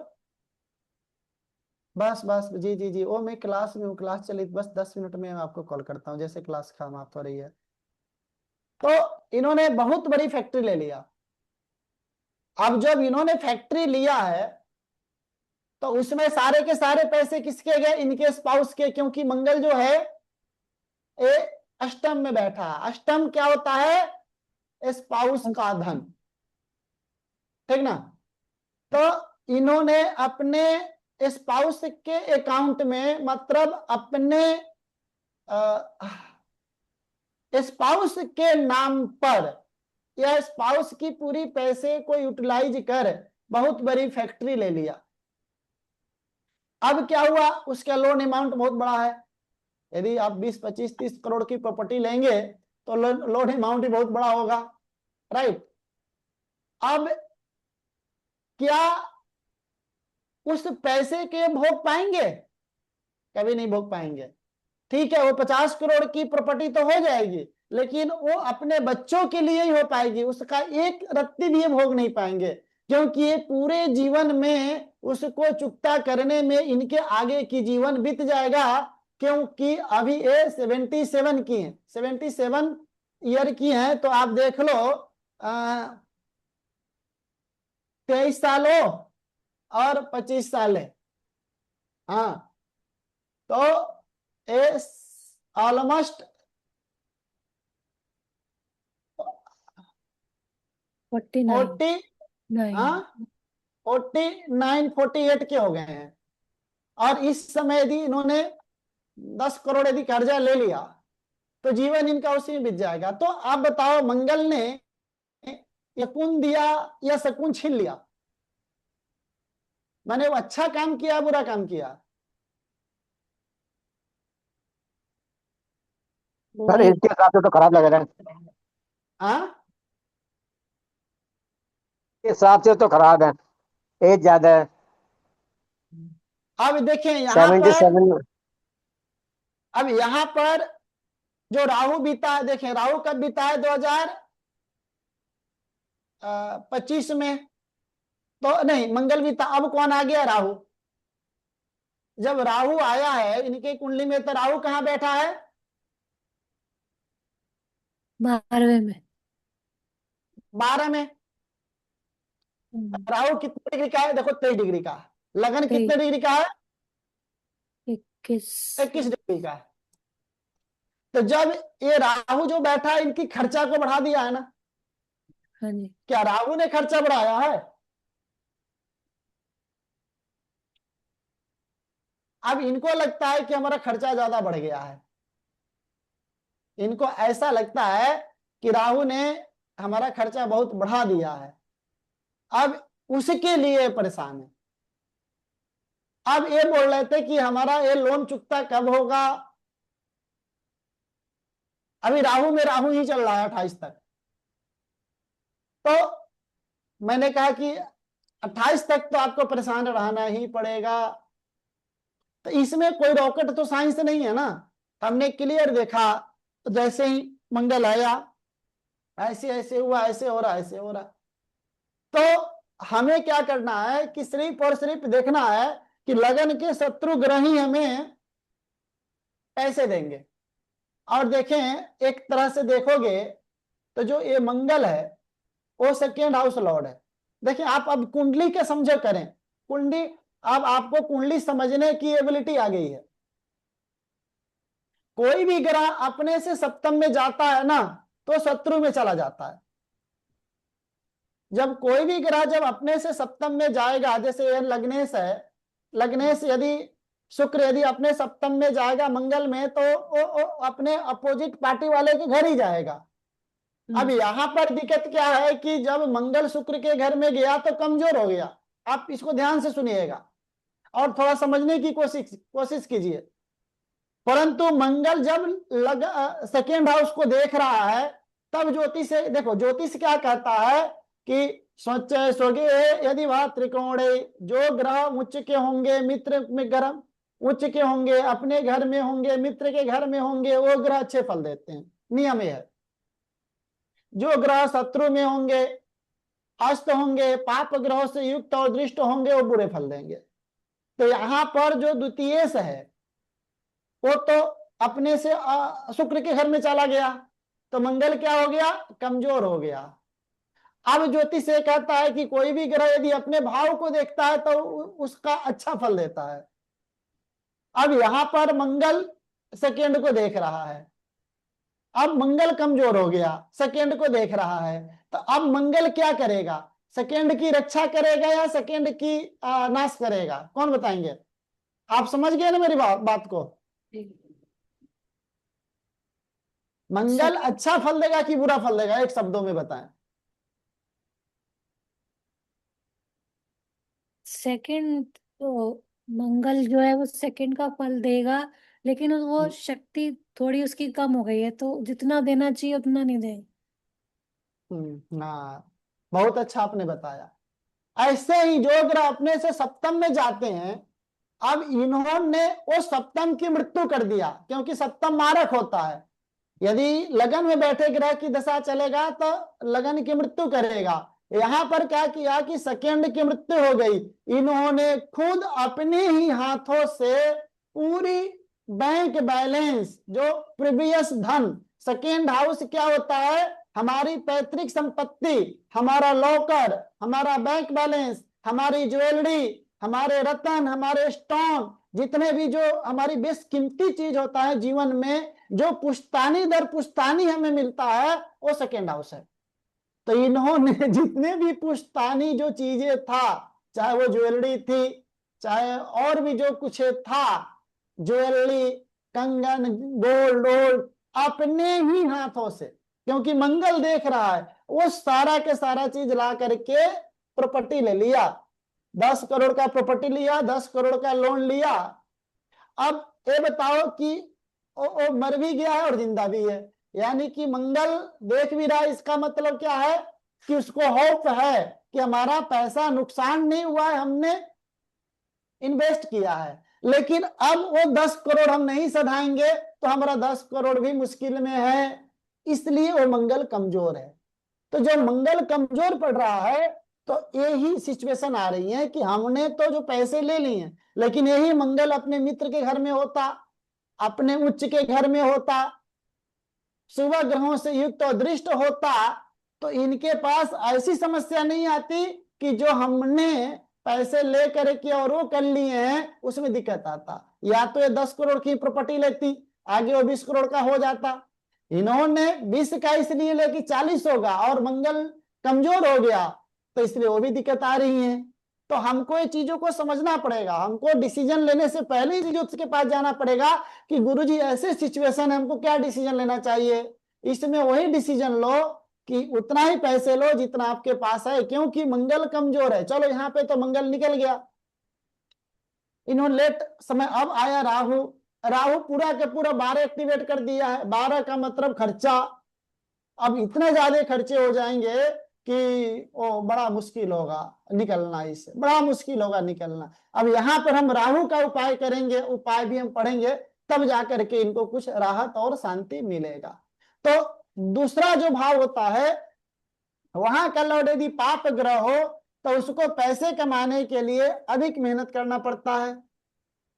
S1: बस बस, जी जी जी, वो मैं क्लास में हूँ, क्लास चली, बस 10 मिनट में मैं आपको कॉल करता हूँ, जैसे क्लास समाप्त हो रही है। तो इन्होंने बहुत बड़ी फैक्ट्री ले लिया। अब जब इन्होंने फैक्ट्री लिया है तो उसमें सारे के सारे पैसे किसके गए? इनके स्पाउस के, क्योंकि मंगल जो है ये अष्टम में बैठा है। अष्टम क्या होता है? स्पाउस का धन। ठीक ना? तो इन्होंने अपने स्पाउस के अकाउंट में, मतलब अपने स्पाउस के नाम पर या स्पाउस की पूरी पैसे को यूटिलाइज कर बहुत बड़ी फैक्ट्री ले लिया। अब क्या हुआ? उसका लोन अमाउंट बहुत बड़ा है। यदि आप 20, 25, 30 करोड़ की प्रॉपर्टी लेंगे तो लोन अमाउंट भी बहुत बड़ा होगा, राइट? अब क्या उस पैसे के भोग पाएंगे? कभी नहीं भोग पाएंगे। ठीक है, वो 50 करोड़ की प्रॉपर्टी तो हो जाएगी, लेकिन वो अपने बच्चों के लिए ही हो पाएगी, उसका एक रत्ती भी भोग नहीं पाएंगे, क्योंकि ये पूरे जीवन में उसको चुकता करने में इनके आगे की जीवन बीत जाएगा। क्योंकि अभी ये 77 की है, 77 ईयर की है, तो आप देख लो 23 साल हो और 25 साल है। हाँ, तो ऑलमोस्ट
S3: 49।
S1: 40,
S3: नहीं।
S1: हाँ 49, 48 के हो गए हैं। और इस समय यदि इन्होंने 10 करोड़ यदि कर्जा ले लिया तो जीवन इनका उसी में बीत जाएगा। तो आप बताओ, मंगल ने यकुन दिया या शकुन छीन लिया? मैंने वो अच्छा काम किया, बुरा काम किया?
S4: सर
S3: बोलिए।
S4: इसके हिसाब से तो खराब लग रहा है,
S1: हाँ,
S4: इस हिसाब से तो खराब है, एज ज्यादा है।
S1: अब देखें यहां पर,
S4: 77।
S1: अब यहां पर जो राहु बीता है, देखें राहु कब बीता है? 2025 में। तो नहीं, मंगल बीता, अब कौन आ गया? राहु। जब राहु आया है इनके कुंडली में, तो राहु कहां बैठा है?
S3: 12वें में।
S1: 12 में। राहु कितने डिग्री का है? देखो 23 डिग्री का। लगन कितने डिग्री का है?
S3: 21।
S1: 21 डिग्री का है। तो जब ये राहु जो बैठा है इनकी खर्चा को बढ़ा दिया है ना?
S3: हाँ जी।
S1: क्या राहु ने खर्चा बढ़ाया है? अब इनको लगता है कि हमारा खर्चा ज्यादा बढ़ गया है। इनको ऐसा लगता है कि राहु ने हमारा खर्चा बहुत बढ़ा दिया है। अब उसके लिए परेशान है। अब ये बोल रहे थे कि हमारा ये लोन चुकता कब होगा? अभी राहु में राहु ही चल रहा है 28 तक। तो मैंने कहा कि 28 तक तो आपको परेशान रहना ही पड़ेगा। तो इसमें कोई रॉकेट तो साइंस नहीं है ना, हमने क्लियर देखा। तो जैसे ही मंगल आया, ऐसे ऐसे हुआ, ऐसे हो रहा, ऐसे हो रहा। तो हमें क्या करना है कि सिर्फ और सिर्फ देखना है कि लगन के शत्रु ग्रह ही हमें पैसे देंगे। और देखें, एक तरह से देखोगे तो जो ये मंगल है वो सेकेंड हाउस लॉर्ड है। देखिए आप अब कुंडली के समझे करें, कुंडली, अब आपको कुंडली समझने की एबिलिटी आ गई है। कोई भी ग्रह अपने से सप्तम में जाता है ना तो शत्रु में चला जाता है। जब कोई भी ग्रह जब अपने से सप्तम में जाएगा, जैसे ये लग्नेश है, लग्नेश यदि शुक्र यदि अपने सप्तम में जाएगा मंगल में, तो वो अपने अपोजिट पार्टी वाले के घर ही जाएगा। अब यहां पर दिक्कत क्या है कि जब मंगल शुक्र के घर में गया तो कमजोर हो गया। आप इसको ध्यान से सुनिएगा और थोड़ा समझने की कोशिश कीजिए। परंतु मंगल जब सेकेंड हाउस को देख रहा है, तब ज्योतिष देखो, ज्योतिष क्या कहता है कि सोचे सोगे यदि वह त्रिकोणे, जो ग्रह उच्च के होंगे मित्र में, ग्रह उच्च के होंगे अपने घर में होंगे, मित्र के घर में होंगे, वो ग्रह अच्छे फल देते हैं, नियम है। जो ग्रह शत्रु में होंगे, अस्त होंगे, पाप ग्रहों से युक्त और दृष्ट होंगे, वो बुरे फल देंगे। तो यहां पर जो द्वितीयेश है वो तो अपने से शुक्र के घर में चला गया, तो मंगल क्या हो गया, कमजोर हो गया। अब ज्योतिष से कहता है कि कोई भी ग्रह यदि अपने भाव को देखता है तो उसका अच्छा फल देता है। अब यहां पर मंगल सेकेंड को देख रहा है, अब मंगल कमजोर हो गया, सेकेंड को देख रहा है, तो अब मंगल क्या करेगा, सेकेंड की रक्षा करेगा या सेकेंड की नाश करेगा, कौन बताएंगे? आप समझ गए ना मेरी बात को? मंगल अच्छा फल देगा कि बुरा फल देगा, एक शब्दों में बताएं।
S3: सेकंड तो मंगल जो है वो सेकंड का फल देगा, लेकिन वो शक्ति थोड़ी उसकी कम हो गई है, तो जितना देना चाहिए उतना नहीं दे।
S1: हाँ, बहुत अच्छा आपने बताया। ऐसे ही जो ग्रह अपने से सप्तम में जाते हैं, अब इन्होंने वो सप्तम की मृत्यु कर दिया, क्योंकि सप्तम मारक होता है। यदि लगन में बैठे ग्रह की दशा चलेगा तो लगन की मृत्यु करेगा। यहां पर क्या किया कि सेकेंड की मृत्यु हो गई। इन्होंने खुद अपने ही हाथों से पूरी बैंक बैलेंस, जो प्रीवियस धन, सेकेंड हाउस क्या होता है, हमारी पैतृक संपत्ति, हमारा लॉकर, हमारा बैंक बैलेंस, हमारी ज्वेलरी, हमारे रत्न, हमारे स्टोन, जितने भी जो हमारी बेशकीमती चीज होता है जीवन में, जो पुश्तानी दर पुश्तानी हमें मिलता है, वो सेकेंड हाउस है। तो इन्होंने जितने भी पुश्तानी जो चीजें था, चाहे वो ज्वेलरी थी, चाहे और भी जो कुछ था, ज्वेलरी, कंगन, गोल्ड, अपने ही हाथों से, क्योंकि मंगल देख रहा है, वो सारा के सारा चीज ला करके प्रॉपर्टी ले लिया। 10 करोड़ का प्रॉपर्टी लिया, 10 करोड़ का लोन लिया। अब ये बताओ कि वो मर भी गया है और जिंदा भी है, यानी कि मंगल देख भी रहा है। इसका मतलब क्या है कि उसको होप है कि हमारा पैसा नुकसान नहीं हुआ है, हमने इन्वेस्ट किया है। लेकिन अब वो 10 करोड़ हम नहीं सधाएंगे तो हमारा 10 करोड़ भी मुश्किल में है, इसलिए वो मंगल कमजोर है। तो जब मंगल कमजोर पड़ रहा है तो यही सिचुएशन आ रही है कि हमने तो जो पैसे ले लिए, लेकिन यही मंगल अपने मित्र के घर में होता, अपने उच्च के घर में होता, शुभ ग्रहों से युक्त और दृष्ट होता, तो इनके पास ऐसी समस्या नहीं आती कि जो हमने पैसे लेकर के और वो कर लिए हैं उसमें दिक्कत आता। या तो ये 10 करोड़ की प्रॉपर्टी लेती, आगे वो 20 करोड़ का हो जाता। इन्होंने 20 का इसलिए ले कि 40 होगा, और मंगल कमजोर हो गया तो इसलिए वो भी दिक्कत आ रही है। तो हमको ये चीजों को समझना पड़ेगा, हमको डिसीजन लेने से पहले ही ज्योतिष के पास जाना पड़ेगा कि गुरुजी ऐसे सिचुएशन है, हमको क्या डिसीजन लेना चाहिए। इसमें वही डिसीजन लो कि उतना ही पैसे लो जितना आपके पास है, क्योंकि मंगल कमजोर है। चलो यहाँ पे तो मंगल निकल गया, इन्होंने लेट समय, अब आया राहु, राहु पूरा के पूरा 12 एक्टिवेट कर दिया है। 12 का मतलब खर्चा, अब इतने ज्यादा खर्चे हो जाएंगे कि ओ बड़ा मुश्किल होगा निकलना, इससे बड़ा मुश्किल होगा निकलना। अब यहाँ पर हम राहु का उपाय करेंगे, उपाय भी हम पढ़ेंगे, तब जाकर के इनको कुछ राहत और शांति मिलेगा। तो दूसरा जो भाव होता है, वहां का लॉर्ड यदि पाप ग्रह हो तो उसको पैसे कमाने के लिए अधिक मेहनत करना पड़ता है।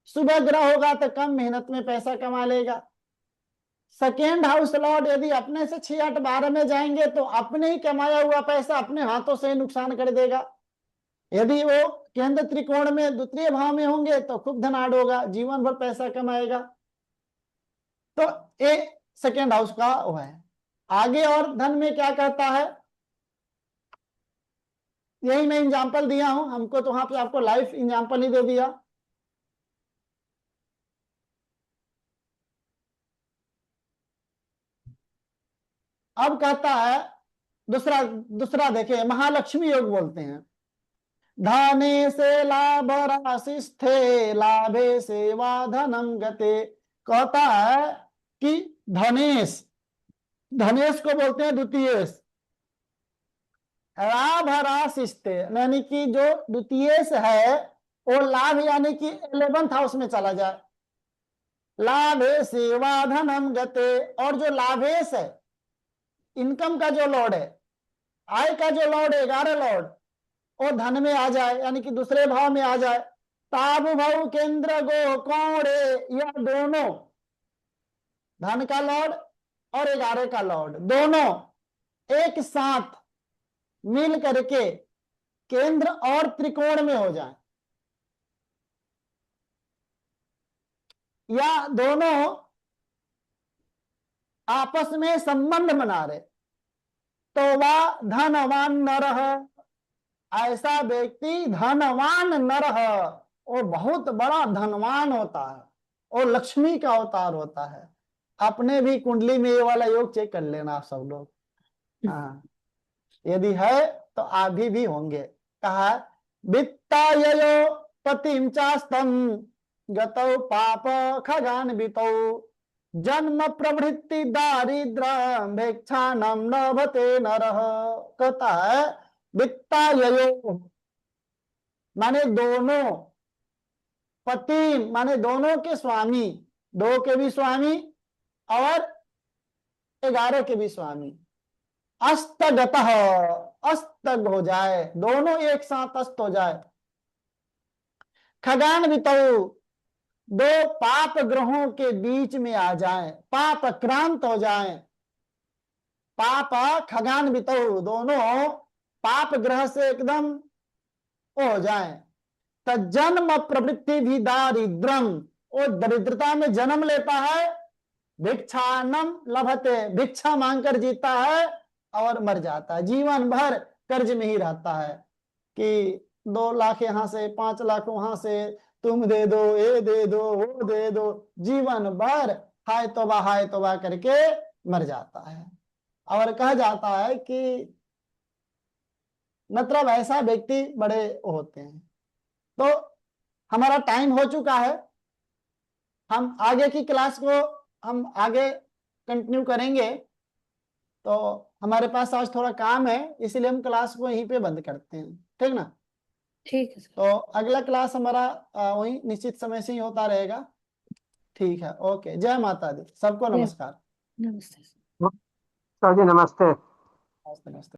S1: शुभ ग्रह होगा तो कम मेहनत में पैसा कमा लेगा। सेकेंड हाउस लॉर्ड यदि अपने से 6, 8, 12 में जाएंगे तो अपने ही कमाया हुआ पैसा अपने हाथों से ही नुकसान कर देगा। यदि वो केंद्र त्रिकोण में द्वितीय भाव में होंगे तो खूब धनाढ़ होगा, जीवन भर पैसा कमाएगा। तो ये सेकेंड हाउस का वो है। आगे और धन में क्या कहता है, यही मैं एग्जाम्पल दिया हूं, हमको तो वहां पे आपको लाइव एग्जाम्पल ही दे दिया। अब कहता है दूसरा, दूसरा देखिए, महालक्ष्मी योग बोलते हैं। धने से लाभ राशि स्थे, लाभे सेवा धनम गते। कहता है कि धनेश, धनेश को बोलते हैं द्वितीयेश। लाभ राशि स्थे यानी कि जो द्वितीयेश है वो लाभ यानी कि 11th हाउस में चला जाए। लाभे सेवा धनम गते, और जो लाभेश है, इनकम का जो लॉर्ड है, आय का जो लॉर्ड है, 11 लॉर्ड, वो धन में आ जाए यानी कि दूसरे भाव में आ जाए। ताबु भाव केंद्र गो कौड़े, यह दोनों धन का लॉर्ड और 11 का लॉर्ड दोनों एक साथ मिल करके केंद्र और त्रिकोण में हो जाए, या दोनों आपस में संबंध बना रहे, तो वह धनवान नर, ऐसा व्यक्ति धनवान नर, वो बहुत बड़ा धनवान होता है, वो लक्ष्मी का अवतार होता है। अपने भी कुंडली में ये वाला योग चेक कर लेना आप सब लोग, हाँ यदि है तो अभी भी होंगे। कहा वित्ताययो पतिम चास्तम गतौ पाप खगान बितौ, जन्म प्रवृत्ति दारिद्र्य भिक्षानम लभते नरः। कहता है वित्ताययो माने दोनों, पति माने दोनों के स्वामी, 2 के भी स्वामी और 11 के भी स्वामी। अस्तगतः, अस्त हो जाए, दोनों एक साथ अस्त हो जाए। खगान वितौ, 2 पाप ग्रहों के बीच में आ जाए, पाप क्रांत हो जाए। पाप खगान वितौ, दोनों पाप ग्रह से एकदम हो जाए। तो जन्म प्रवृत्ति भी दारिद्रम, वो दरिद्रता में जन्म लेता है। भिक्षानम लभते, भिक्षा मांगकर जीता है और मर जाता है, जीवन भर कर्ज में ही रहता है कि 2 लाख यहाँ से, 5 लाख वहां से, तुम दे दो, ये दे दो, वो दे दो, जीवन भर हाय तौबा करके मर जाता है। और कहा जाता है कि मतलब ऐसा व्यक्ति बड़े होते हैं। तो हमारा टाइम हो चुका है, हम आगे की क्लास को हम आगे कंटिन्यू करेंगे। तो हमारे पास आज थोड़ा काम है, इसलिए हम क्लास को यहीं पे बंद करते हैं, ठीक ना।
S3: ठीक है सर।
S1: तो अगला क्लास हमारा वही निश्चित समय से ही होता रहेगा, ठीक है। ओके, जय माता दी, सबको नमस्कार।
S3: नमस्ते सर।
S4: सर जी नमस्ते।
S1: नमस्ते नमस्ते।